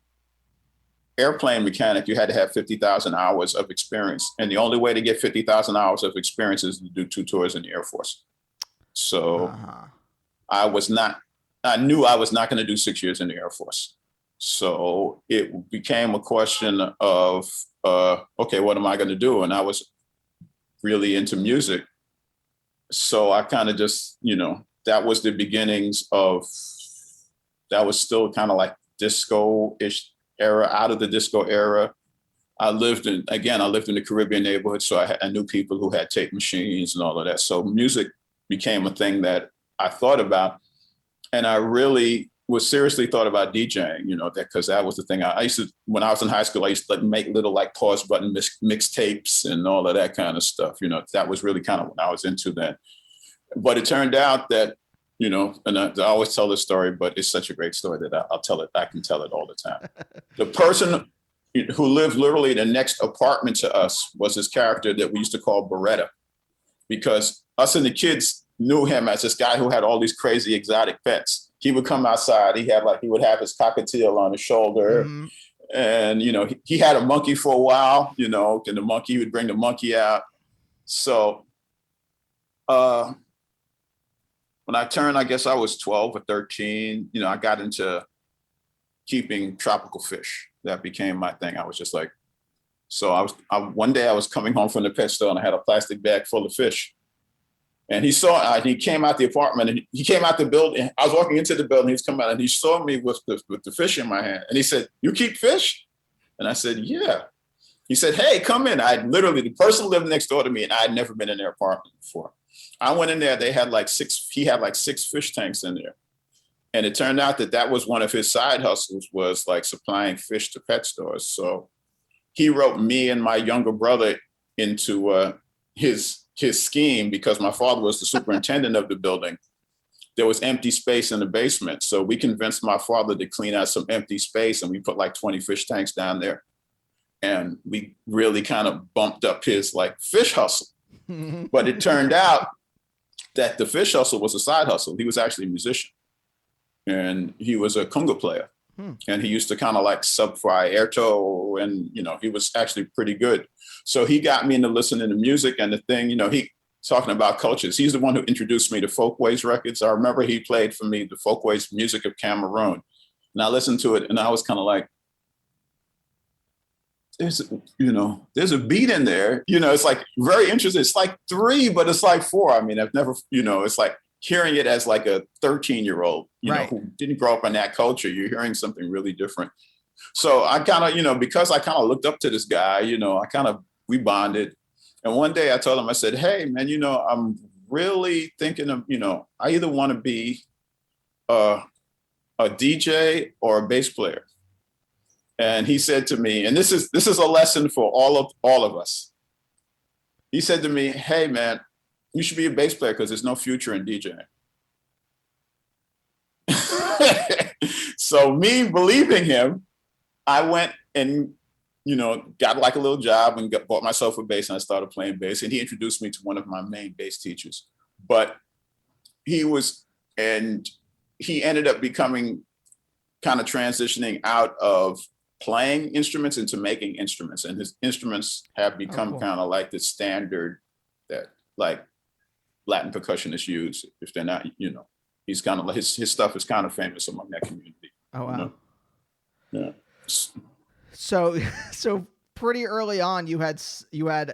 airplane mechanic, you had to have 50,000 hours of experience. And the only way to get 50,000 hours of experience is to do 2 tours in the Air Force. So I knew I was not going to do 6 years in the Air Force. So it became a question of, okay, what am I going to do? And I was really into music. So I kind of just, that was the beginnings that was still kind of like disco-ish era, out of the disco era. I lived in the Caribbean neighborhood, so I knew people who had tape machines and all of that. So music became a thing that I thought about. And I really was seriously thought about DJing, because that was the thing. I used to, when I was in high school, I used to make little like pause button mixtapes and all of that kind of stuff. That was really kind of what I was into then. But it turned out that, and I always tell this story, but it's such a great story that I'll tell it. I can tell it all the time. The person who lived literally in the next apartment to us was this character that we used to call Beretta, because us and the kids knew him as this guy who had all these crazy exotic pets. He would come outside. He would have his cockatiel on his shoulder. Mm-hmm. And, he had a monkey for a while, and the monkey, he would bring the monkey out. So, when I turned, I guess I was 12 or 13, I got into keeping tropical fish. That became my thing. I was just like, so one day I was coming home from the pet store and I had a plastic bag full of fish. And he came out the apartment, and he came out the building. I was walking into the building, he's come out, and he saw me with the fish in my hand. And he said, "You keep fish?" And I said, "Yeah." He said, "Hey, come in." The person lived next door to me, and I had never been in their apartment before. I went in there, he had like 6 fish tanks in there. And it turned out that was one of his side hustles, was like supplying fish to pet stores. So he wrote me and my younger brother into his scheme, because my father was the superintendent of the building. There was empty space in the basement. So we convinced my father to clean out some empty space, and we put like 20 fish tanks down there. And we really kind of bumped up his like fish hustle. But it turned out that the fish hustle was a side hustle. He was actually a musician, and he was a conga player. And he used to kind of like sub for Airto, and he was actually pretty good. So he got me into listening to music. And the thing, he talking about cultures. He's the one who introduced me to Folkways records. I remember he played for me the Folkways Music of Cameroon, and I listened to it, and I was kind of like, there's a beat in there. It's like very interesting. It's like 3, but it's like 4. I mean, I've never, it's like hearing it as like a 13-year-old, right, who didn't grow up in that culture. You're hearing something really different. So I kind of, because I kind of looked up to this guy, we bonded. And one day I told him, I said, hey, man, I'm really thinking of, I either want to be a DJ or a bass player. And he said to me, and this is a lesson for all of us. He said to me, hey, man, you should be a bass player because there's no future in DJing. So me believing him, I went and, got like a little job and bought myself a bass, and I started playing bass. And he introduced me to one of my main bass teachers. But he ended up becoming kind of transitioning out of playing instruments into making instruments. And his instruments have become kind of like the standard that like Latin percussionists use. If they're not, he's kind of like, his stuff is kind of famous among that community. Oh, wow. Yeah. So pretty early on, you had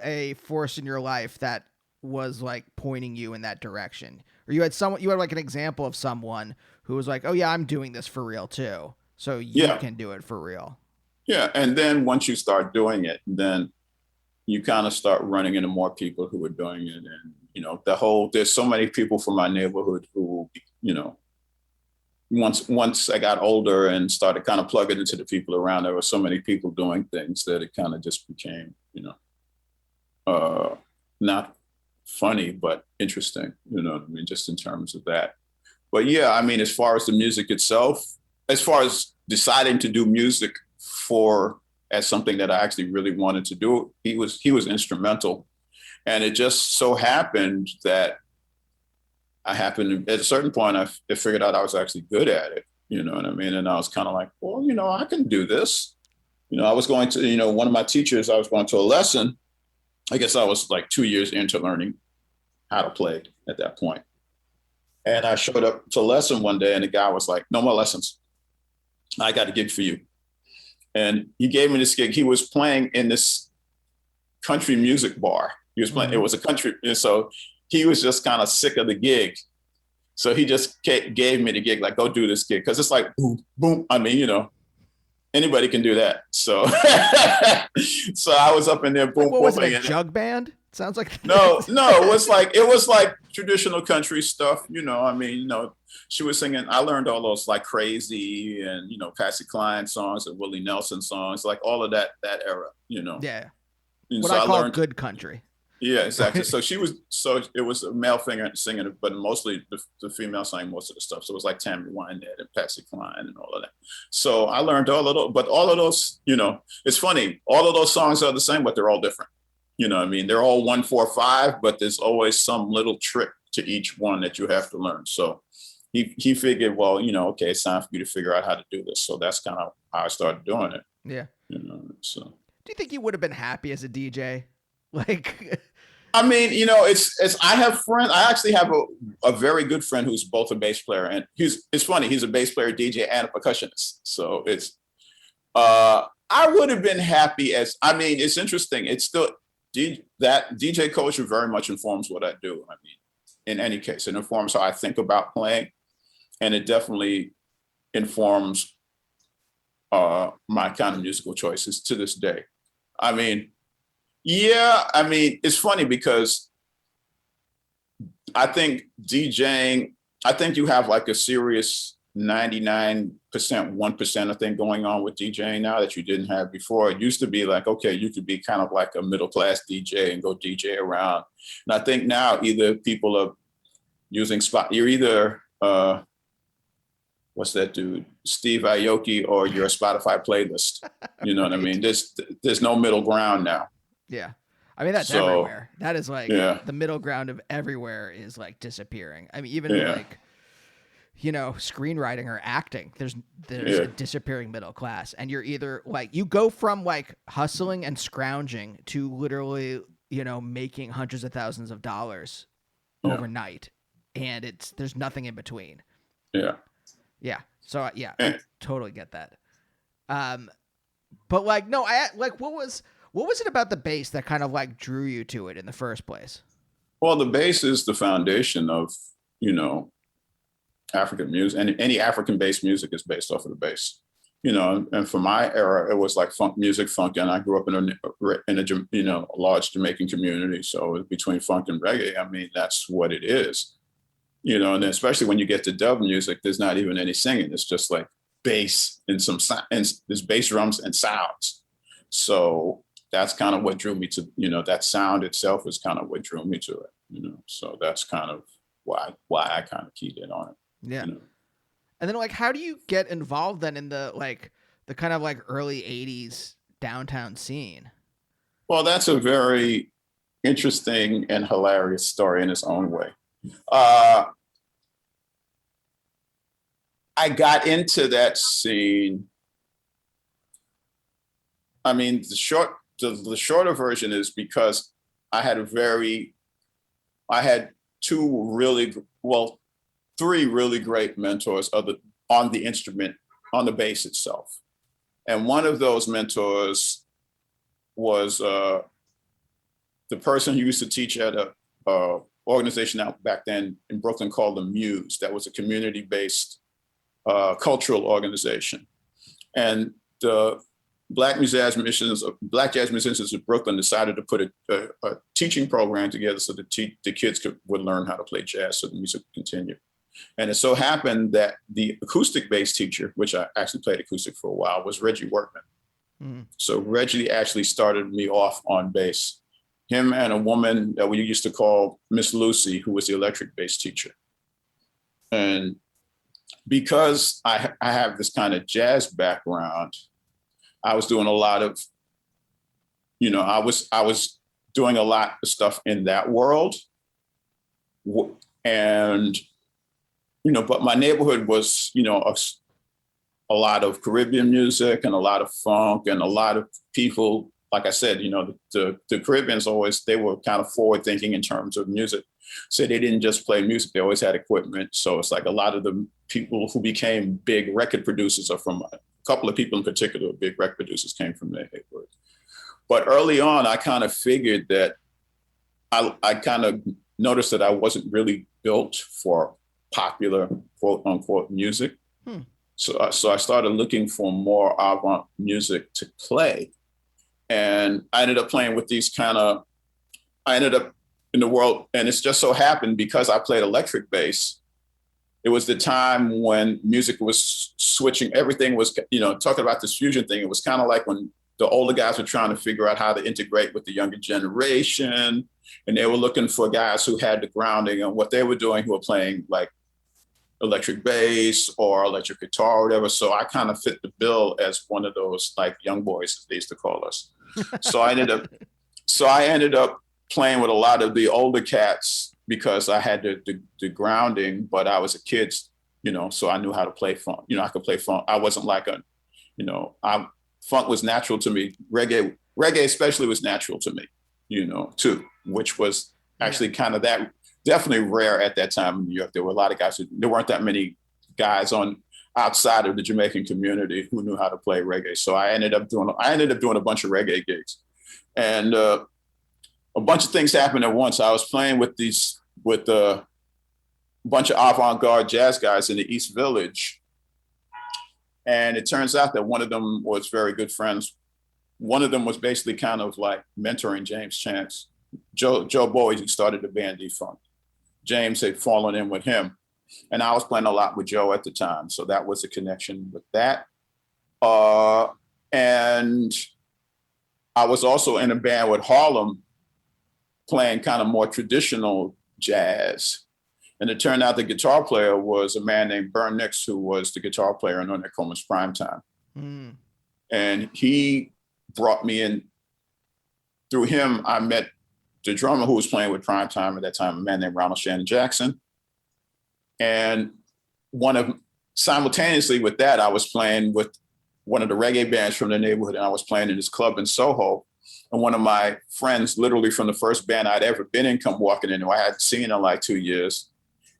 a force in your life that was like pointing you in that direction, or you had like an example of someone who was like, oh yeah, I'm doing this for real too. So you can do it for real. Yeah. And then once you start doing it, then you kind of start running into more people who are doing it. And, there's so many people from my neighborhood who, once I got older and started kind of plugging into the people around, there were so many people doing things that it kind of just became, not funny, but interesting, just in terms of that. But yeah, I mean, as far as the music itself, as far as deciding to do music as something that I actually really wanted to do, he was instrumental. And it just so happened that at a certain point, I figured out I was actually good at it. You know what I mean? And I was kind of like, well, I can do this. I was going to, one of my teachers, I was going to a lesson. I guess I was like 2 years into learning how to play at that point. And I showed up to a lesson one day, and the guy was like, no more lessons. I got a gig for you. And he gave me this gig. He was playing in this country music bar. He was playing, It was a country. And so he was just kind of sick of the gig. So he just gave me the gig, like, go do this gig. Cause it's like, boom, boom. I mean, anybody can do that. So, so I was up in there, boom, what was it, a boom, jug band? Sounds like no, it was like traditional country stuff. She was singing. I learned all those like Crazy and Patsy Cline songs and Willie Nelson songs, like all of that era. Yeah, and what so I call learned good country. Yeah, exactly. So it was a male singing, but mostly the female sang most of the stuff. So it was like Tammy Wynette and Patsy Cline and all of that. So I learned all of those, but all of those, it's funny. All of those songs are the same, but they're all different. They're all 1-4-5, but there's always some little trick to each one that you have to learn. So he figured, well, okay, it's time for you to figure out how to do this. So that's kind of how I started doing it. Yeah. So do you think you would have been happy as a DJ? Like, I mean, it's I have friends. I actually have a very good friend who's both a bass player, and it's funny. He's a bass player, DJ, and a percussionist. So I would have been happy it's interesting. It's still that DJ culture very much informs what I do. I mean, in any case, it informs how I think about playing, and it definitely informs my kind of musical choices to this day. I mean, yeah, it's funny because I think DJing, you have like a serious 99%, 1% thing going on with DJing now that you didn't have before. It used to be like, okay, you could be kind of like a middle-class DJ and go DJ around. And I think now either people are using you're either, what's that dude? Steve Aoki, or your Spotify playlist. You know what I mean? There's no middle ground now. Yeah. I mean, that's everywhere. That is like the middle ground of everywhere is like disappearing. I mean, even like, screenwriting or acting. There's a disappearing middle class, and you're either like, you go from like hustling and scrounging to literally, making hundreds of thousands of dollars overnight, and there's nothing in between. Yeah. Yeah. So I totally get that. But like, no, what was it about the bass that kind of like drew you to it in the first place? Well, the bass is the foundation of, African music, and any African-based music is based off of the bass. And for my era, it was like funk music, and I grew up in a large Jamaican community. So between funk and reggae, I mean, that's what it is. And especially when you get to dub music, there's not even any singing. It's just like bass and there's bass drums and sounds. So that's kind of what drew me to, that sound itself is kind of what drew me to it. So that's kind of why I kind of keyed in on it. Yeah. And then like, how do you get involved then in the kind of like early 80s downtown scene? Well, that's a very interesting and hilarious story in its own way. I got into that scene. I mean, the shorter version is because I had three really great mentors on the instrument, on the bass itself. And one of those mentors was the person who used to teach at a organization out back then in Brooklyn called the Muse. That was a community-based cultural organization. And the Black jazz musicians of Brooklyn decided to put a teaching program together so that the kids would learn how to play jazz so the music could continue. And it so happened that the acoustic bass teacher, which I actually played acoustic for a while, was Reggie Workman. Mm. So Reggie actually started me off on bass. Him and a woman that we used to call Miss Lucy, who was the electric bass teacher. And because I have this kind of jazz background, I was doing a lot of, I was doing a lot of stuff in that world. And, but my neighborhood was, a lot of Caribbean music and a lot of funk and a lot of people, like I said, the Caribbeans they were kind of forward thinking in terms of music. So they didn't just play music, they always had equipment. So it's like a lot of the people who became big record producers are from, a couple of people in particular, big record producers came from their neighborhood. But early on, I kind of figured that I kind of noticed that I wasn't really built for popular, quote unquote, music. So I started looking for more avant music to play. And I ended up playing with I ended up in the world, and it's just so happened because I played electric bass. It was the time when music was switching. Everything was, talking about this fusion thing. It was kind of like when the older guys were trying to figure out how to integrate with the younger generation. And they were looking for guys who had the grounding on what they were doing, who were playing like electric bass or electric guitar or whatever. So I kind of fit the bill as one of those like young boys, as they used to call us. So I ended up playing with a lot of the older cats because I had the grounding, but I was a kid, so I knew how to play funk. I could play funk. I wasn't like funk was natural to me. Reggae especially was natural to me, too, which was actually kind of that definitely rare at that time in New York. There were a lot of guys there weren't that many guys outside of the Jamaican community who knew how to play reggae. So I ended up doing a bunch of reggae gigs, and a bunch of things happened at once. I was playing with a bunch of avant-garde jazz guys in the East Village. And it turns out that one of them was very good friends. One of them was basically kind of like mentoring James Chance, Joe Boyd, who started the band D-Funk. James had fallen in with him. And I was playing a lot with Joe at the time. So that was a connection with that. And I was also in a band with Harlem playing kind of more traditional jazz. And it turned out the guitar player was a man named Bern Nix, who was the guitar player in Ornette Coleman's Primetime. Mm. And he brought me in. Through him, I met the drummer who was playing with Primetime at that time, a man named Ronald Shannon Jackson. And simultaneously with that, I was playing with one of the reggae bands from the neighborhood, and I was playing in this club in Soho. And one of my friends, literally from the first band I'd ever been in, come walking in, who I hadn't seen in like 2 years.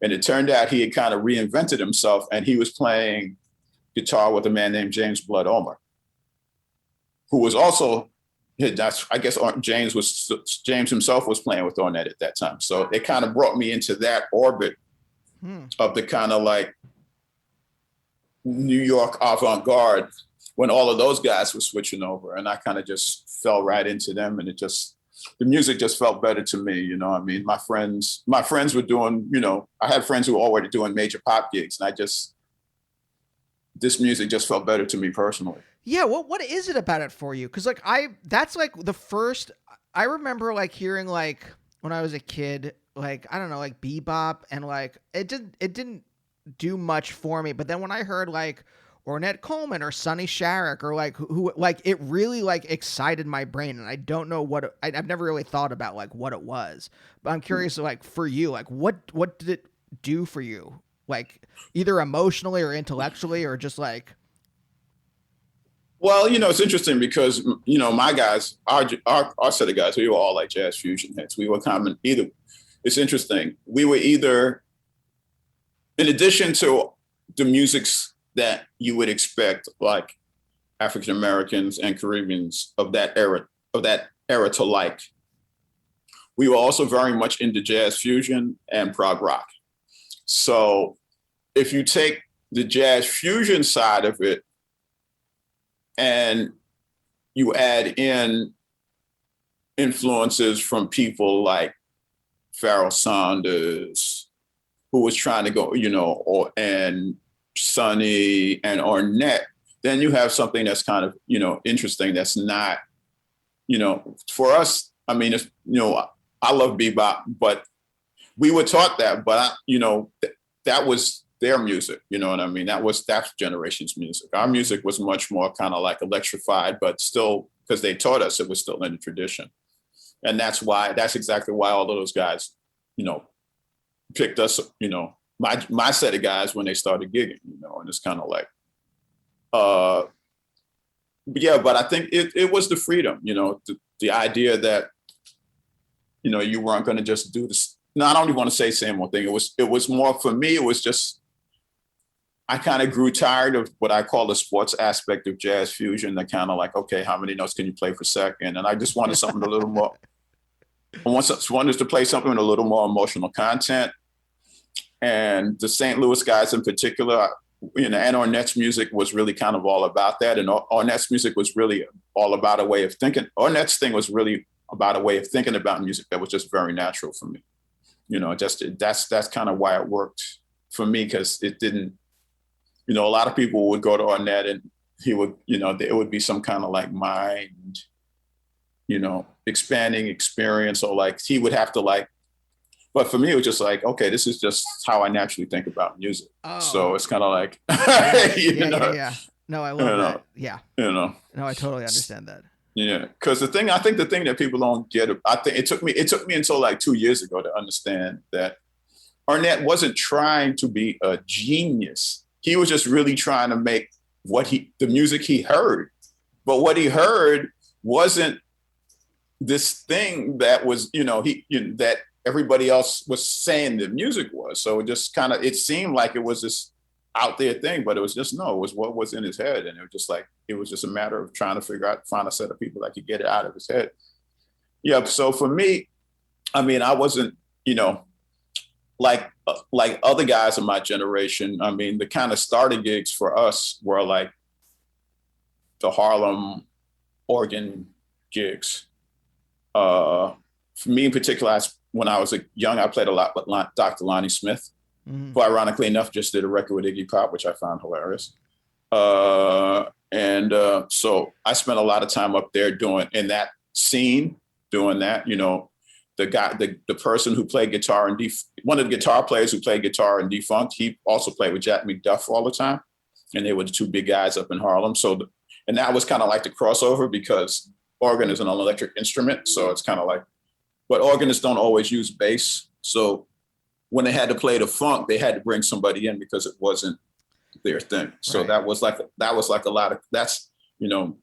And it turned out he had kind of reinvented himself, and he was playing guitar with a man named James Blood Omer, who was also, I guess James himself was playing with Ornette at that time. So it kind of brought me into that orbit of the kind of like New York avant-garde when all of those guys were switching over, and I kind of just fell right into them, and the music just felt better to me. You know what I mean? My friends were doing, I had friends who were already doing major pop gigs, and this music just felt better to me personally. Yeah. What is it about it for you? Cause like that's like the first, I remember like hearing like when I was a kid, like, I don't know, like bebop, and like, it didn't do much for me. But then when I heard like Ornette Coleman or Sonny Sharrock or like who like, it really like excited my brain, and I don't know I've never really thought about like what it was, but I'm curious, like for you, like what did it do for you? Like either emotionally or intellectually, or just like. Well, it's interesting because, my guys, our set of guys, we were all like jazz fusion heads. We were it's interesting. We were either, in addition to the musics that you would expect, like African Americans and Caribbeans of that era to like, we were also very much into jazz fusion and prog rock. So if you take the jazz fusion side of it and you add in influences from people like Pharoah Sanders, who was trying to go, and Sonny and Ornette, then you have something that's kind of, interesting. That's not, for us, I mean, it's, I love bebop, but we were taught that, but that was their music. You know what I mean? That generation's music. Our music was much more kind of like electrified, but still, because they taught us, it was still in the tradition. And that's exactly why all of those guys, picked us, my set of guys when they started gigging, and it's kind of like, yeah, but I think it was the freedom, the idea that, you weren't going to just do this. No, I don't even want to say same old thing. It was more, for me, it was just, I kind of grew tired of what I call the sports aspect of jazz fusion. That kind of like, okay, how many notes can you play per second? And I just wanted something a little more, I wanted to play something with a little more emotional content. And the St. Louis guys in particular, and Ornette's music was really kind of all about that. And Ornette's music was really all about a way of thinking. Ornette's thing was really about a way of thinking about music that was just very natural for me. That's kind of why it worked for me, because it didn't, a lot of people would go to Ornette and he would, it would be some kind of like mind, expanding experience, or like he would have to like, but for me, it was just like, okay, this is just how I naturally think about music. Oh. So it's kind of like, yeah. No, I love that. Yeah. No, I totally understand that. Yeah, because I think the thing that people don't get, I think it took me until like 2 years ago to understand that Ornette wasn't trying to be a genius. He was just really trying to make the music he heard. But what he heard wasn't this thing that was, that everybody else was saying the music was. So it just kind of, it seemed like it was this out there thing, but it was just, no, it was what was in his head. And it was just a matter of trying to find a set of people that could get it out of his head. Yeah. So for me, I mean, I wasn't, like other guys of my generation. I mean, the kind of starter gigs for us were like the Harlem organ gigs. For me in particular, when I was young, I played a lot with Dr. Lonnie Smith, who ironically enough just did a record with Iggy Pop, which I found hilarious. So I spent a lot of time up there in that scene, doing that. The person who played guitar in one of the guitar players who played guitar in Defunct, he also played with Jack McDuff all the time. And they were the two big guys up in Harlem. And that was kind of like the crossover, because organ is an electric instrument. So it's kind of like, but organists don't always use bass. So when they had to play the funk, they had to bring somebody in because it wasn't their thing. So Right. that was like a lot of, that's, you know,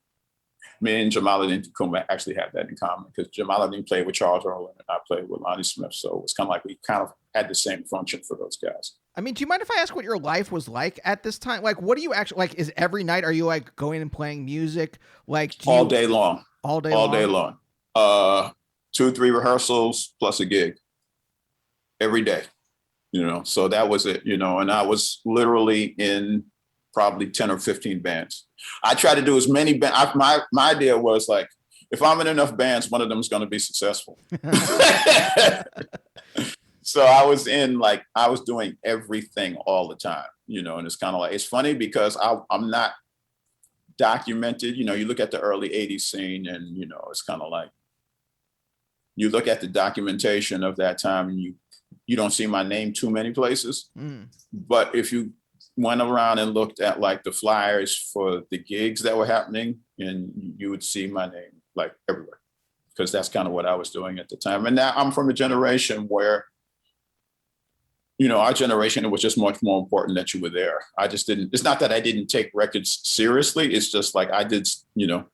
me and Jamaluddin Tacuma actually have that in common because Jamaluddin played with Charles Earl and I played with Lonnie Smith. So it's kind of like we kind of had the same function for those guys. I mean, do you mind if I ask what your life was like at this time? Like, what do you actually like? Is every night, are you like going and playing music? Like All day long. All day all long? day long. 2-3 rehearsals plus a gig every day, you know, so that was it, you know, and I was literally in probably 10 or 15 bands. I try to do as many bands. My idea was like, if I'm in enough bands, one of them is going to be successful. So I was doing everything all the time, you know, and it's kind of like, it's funny because I'm not documented. You know, you look at the early 80s scene and, you know, it's kind of like, you look at the documentation of that time and you don't see my name too many places. But if you went around and looked at like the flyers for the gigs that were happening, and you would see my name like everywhere, because that's kind of what I was doing at the time. And now I'm from a generation where, you know, our generation, it was just much more important that you were there. I just didn't, it's not that I didn't take records seriously. It's just like I did, you know,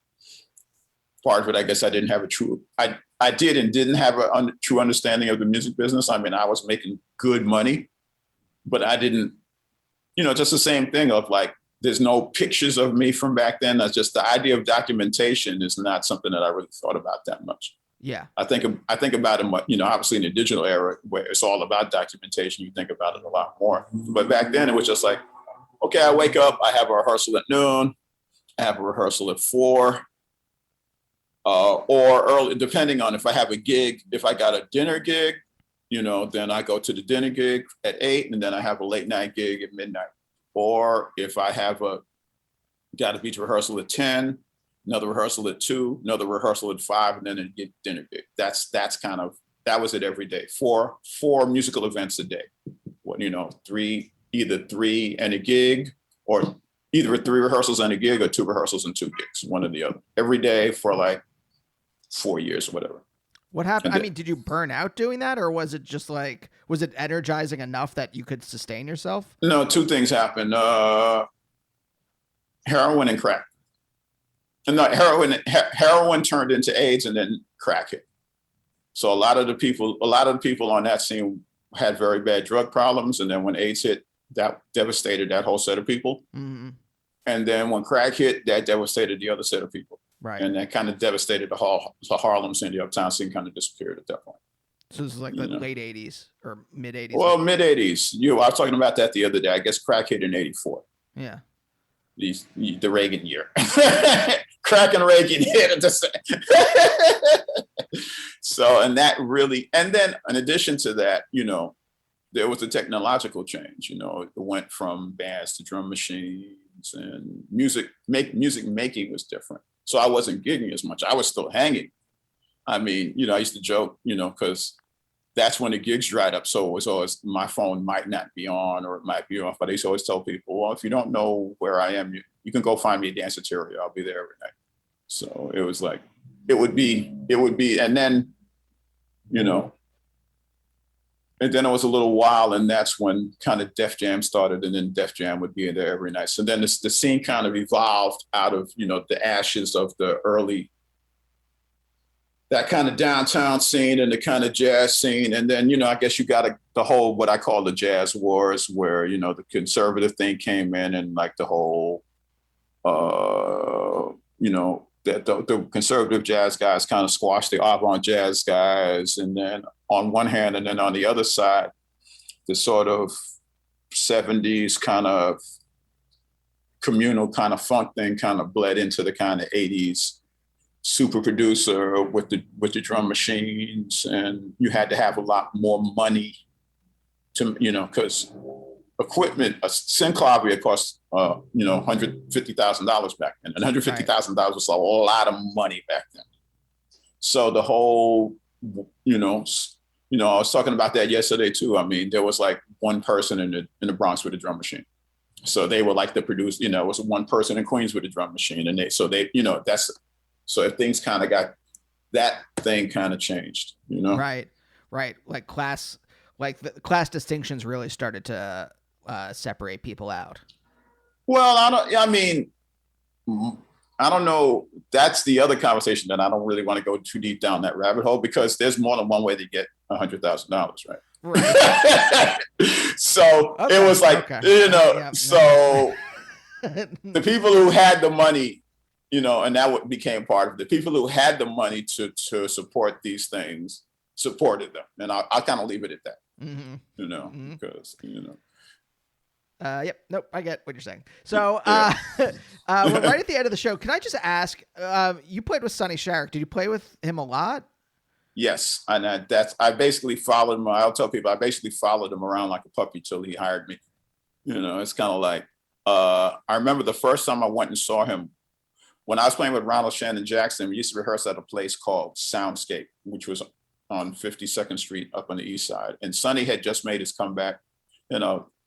part of it, I guess I didn't have a true, I did and didn't have a true understanding of the music business. I mean, I was making good money, but I didn't, you know, just the same thing of like, there's no pictures of me from back then. That's just the idea of documentation is not something that I really thought about that much. Yeah. I think about it, you know, obviously in the digital era where it's all about documentation, you think about it a lot more. But back then it was just like, okay, I wake up, I have a rehearsal at noon, I have a rehearsal at 4, or early, depending on if I have a gig. If I got a dinner gig, you know, then I go to the dinner gig at 8, and then I have a late night gig at midnight. Or if I have got a beach rehearsal at 10, another rehearsal at 2, another rehearsal at 5, and then a dinner gig. That was it every day. Four musical events a day. What, you know, either 3 and a gig, or either 3 rehearsals and a gig, or 2 rehearsals and 2 gigs, one or the other, every day for like 4 years or whatever. What happened? I mean, did you burn out doing that, or was it just like, was it energizing enough that you could sustain yourself? No, 2 things happened. Heroin and crack. And no, heroin turned into AIDS, and then crack hit. So a lot of the people on that scene had very bad drug problems. And then when AIDS hit, that devastated that whole set of people. Mm-hmm. And then when crack hit, that devastated the other set of people. Right. And that kind of devastated the Harlem scene. The Uptown scene kind of disappeared at that point. So this is like the late 80s or mid 80s. Well, mid 80s. I was talking about that the other day. I guess crack hit in 84. Yeah. The Reagan year. Crack and Reagan hit at the same. So, and that really, and then in addition to that, you know, there was a technological change. You know, it went from bands to drum machines, and music making was different. So I wasn't gigging as much. I was still hanging. I mean, you know, I used to joke, you know, because that's when the gigs dried up. So it was always, my phone might not be on, or it might be off. But I used to always tell people, well, if you don't know where I am, you can go find me at Dance Interior. I'll be there every night. So it was like, it would be, and then, you know, and then it was a little while, and that's when kind of Def Jam started, and then Def Jam would be there every night. So then the scene kind of evolved out of, you know, the ashes of the early, that kind of downtown scene and the kind of jazz scene. And then, you know, I guess you got the whole, what I call the jazz wars, where, you know, the conservative thing came in, and like the whole, you know, the conservative jazz guys kind of squashed the avant jazz guys. And then on one hand, and then on the other side, the sort of 70s kind of communal kind of funk thing kind of bled into the kind of 80s super producer with the drum machines. And you had to have a lot more money to, you know, because equipment, a synclavier cost, you know, $150,000 back then. And $150,000 was a lot of money back then. So the whole, you know, I was talking about that yesterday too. I mean, there was like one person in the Bronx with a drum machine. So they were like the producer, you know, it was one person in Queens with a drum machine. And they, you know, so if things kind of got, that thing kind of changed, you know? Right. Like class like the class distinctions really started to separate people out? Well, I don't know. That's the other conversation that I don't really want to go too deep down that rabbit hole, because there's more than one way to get $100,000, right? Right. So Okay, it was like, yeah, so the people who had the money, and that became part of it. The people who had the money to support these things supported them. And I'll kind of leave it at that, because, Yep. Nope. I get what you're saying. So, we're right at the end of the show. Can I just ask, you played with Sonny Sharrock. Did you play with him a lot? Yes. And I basically followed him. I'll tell people, I basically followed him around like a puppy till he hired me. It's kind of like, I remember the first time I went and saw him when I was playing with Ronald Shannon Jackson. We used to rehearse at a place called Soundscape, which was on 52nd Street up on the east side. And Sonny had just made his comeback.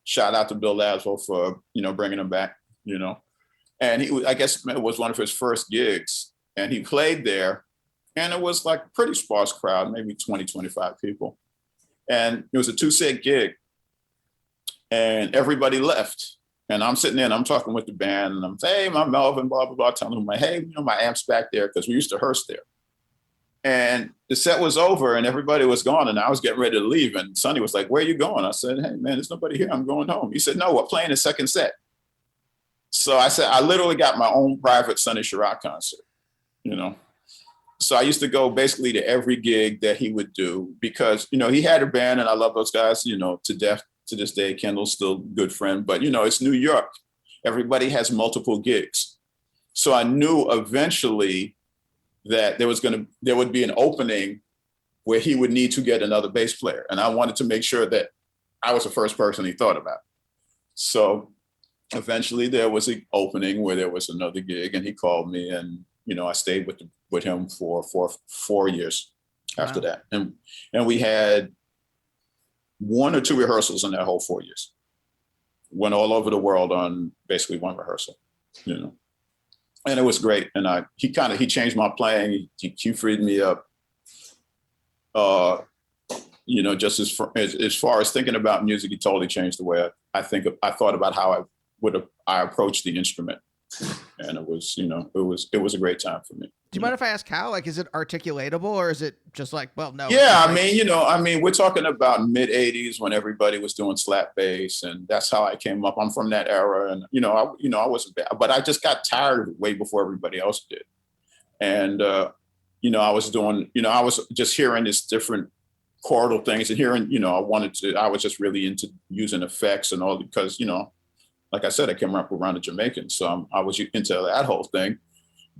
Shout out to Bill Laswell for, bringing him back, and I guess it was one of his first gigs, and he played there, and it was like a pretty sparse crowd, maybe 20, 25 people. And it was a 2-set gig, and everybody left. And I'm sitting there and I'm talking with the band, and I'm saying, hey, I'm Melvin, blah, blah, blah, telling them, hey, my amp's back there, because we used to rehearse there. And the set was over and everybody was gone, and I was getting ready to leave. And Sonny was like, where are you going? I said, hey, man, there's nobody here. I'm going home. He said, no, we're playing the second set. So I said, I literally got my own private Sonny Sharrock concert, So I used to go basically to every gig that he would do, because, he had a band, and I love those guys, to death. To this day. Kendall's still a good friend, but, it's New York. Everybody has multiple gigs. So I knew eventually that there would be an opening where he would need to get another bass player. And I wanted to make sure that I was the first person he thought about. So eventually there was an opening where there was another gig, and he called me, and, I stayed with him for 4 years after that. And we had 1 or 2 rehearsals in that whole 4 years. Went all over the world on basically one rehearsal, and it was great. And he changed my playing. He freed me up. Just as far as thinking about music, he totally changed the way I thought about how I approached the instrument. And it was a great time for me. Do you mind if I ask how? Like, is it articulatable, or is it just like, well, no? Yeah, we're talking about mid '80s when everybody was doing slap bass, and that's how I came up. I'm from that era, and I wasn't bad, but I just got tired of it way before everybody else did. And I was just hearing this different chordal things, and hearing, I was just really into using effects and all, because like I said, I came up around the Jamaicans, so I was into that whole thing.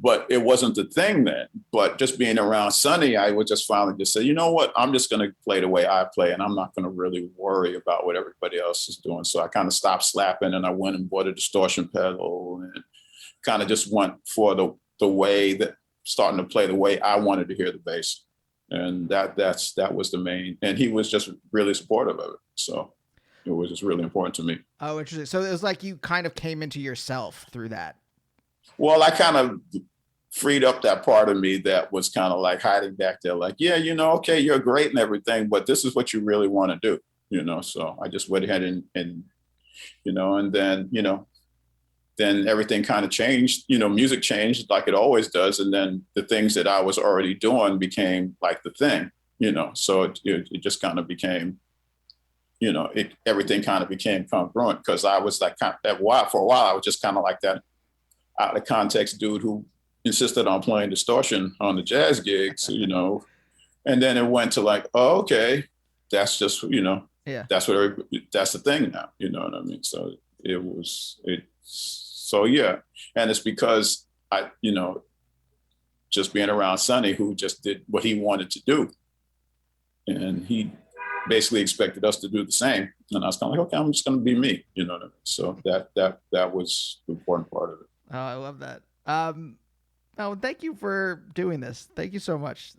But it wasn't the thing then. But just being around Sonny, I would just finally just say, you know what, I'm just going to play the way I play, and I'm not going to really worry about what everybody else is doing. So I kind of stopped slapping, and I went and bought a distortion pedal, and kind of just went for the way that, starting to play the way I wanted to hear the bass. And that was the main, and he was just really supportive of it. So it was just really important to me. Oh, interesting. So it was like you kind of came into yourself through that. Well, I kind of freed up that part of me that was kind of like hiding back there, like, yeah, okay, you're great and everything, but this is what you really want to do, so I just went ahead and and then everything kind of changed, music changed like it always does. And then the things that I was already doing became like the thing, so it just kind of became, everything kind of became congruent, because I was like, for a while, I was just kind of like that out of context dude who insisted on playing distortion on the jazz gigs, and then it went to like, oh, okay, that's just, that's the thing now, you know what I mean? So yeah. And it's because I, just being around Sonny, who just did what he wanted to do. And he basically expected us to do the same. And I was kind of like, okay, I'm just going to be me, you know what I mean? So that was the important part of it. Oh, I love that. Thank you for doing this. Thank you so much.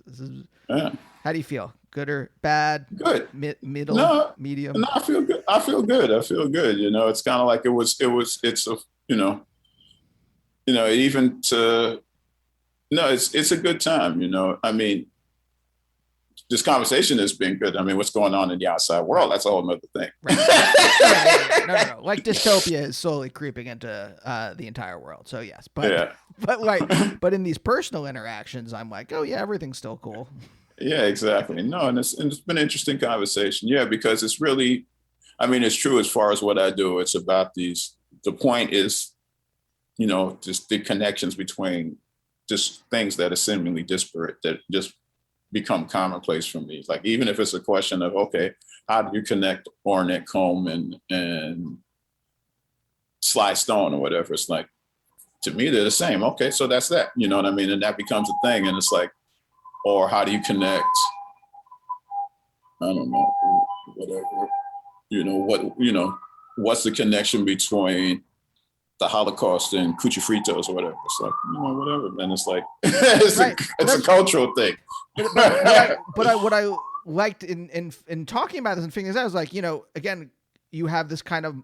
How do you feel? Good or bad? Good. Middle? Medium? No, I feel good. It's kind of like it's a good time, I mean, this conversation has been good. I mean, what's going on in the outside world, that's a whole nother thing. Right. No. Like dystopia is slowly creeping into the entire world. So yes, but in these personal interactions, I'm like, oh yeah, everything's still cool. Yeah, exactly. No, and it's been an interesting conversation. Yeah, because it's really, I mean, it's true as far as what I do. It's about the point is, just the connections between just things that are seemingly disparate that just become commonplace for me. Like, even if it's a question of, okay, how do you connect Ornette Combe and Sly Stone or whatever? It's like, to me, they're the same. Okay, so that's that. You know what I mean? And that becomes a thing. And it's like, or how do you connect, I don't know, whatever, what's the connection between the Holocaust and Cuchi Fritos or whatever? It's like, whatever, man. It's like, it's a cultural thing. But what I liked in talking about this and figuring this out is like, again, you have this kind of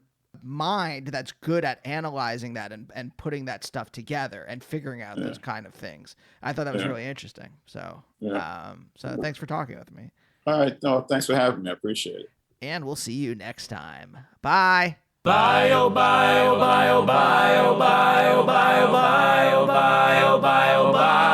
mind that's good at analyzing that and putting that stuff together and figuring out those kind of things. I thought that was really interesting. So, so thanks for talking with me. All right. No, thanks for having me. I appreciate it. And we'll see you next time. Bye. Bye, oh, bye, oh, bye, oh, bye, oh, bye, oh, bye, oh, bye, oh, bye, oh, bye, oh, bye.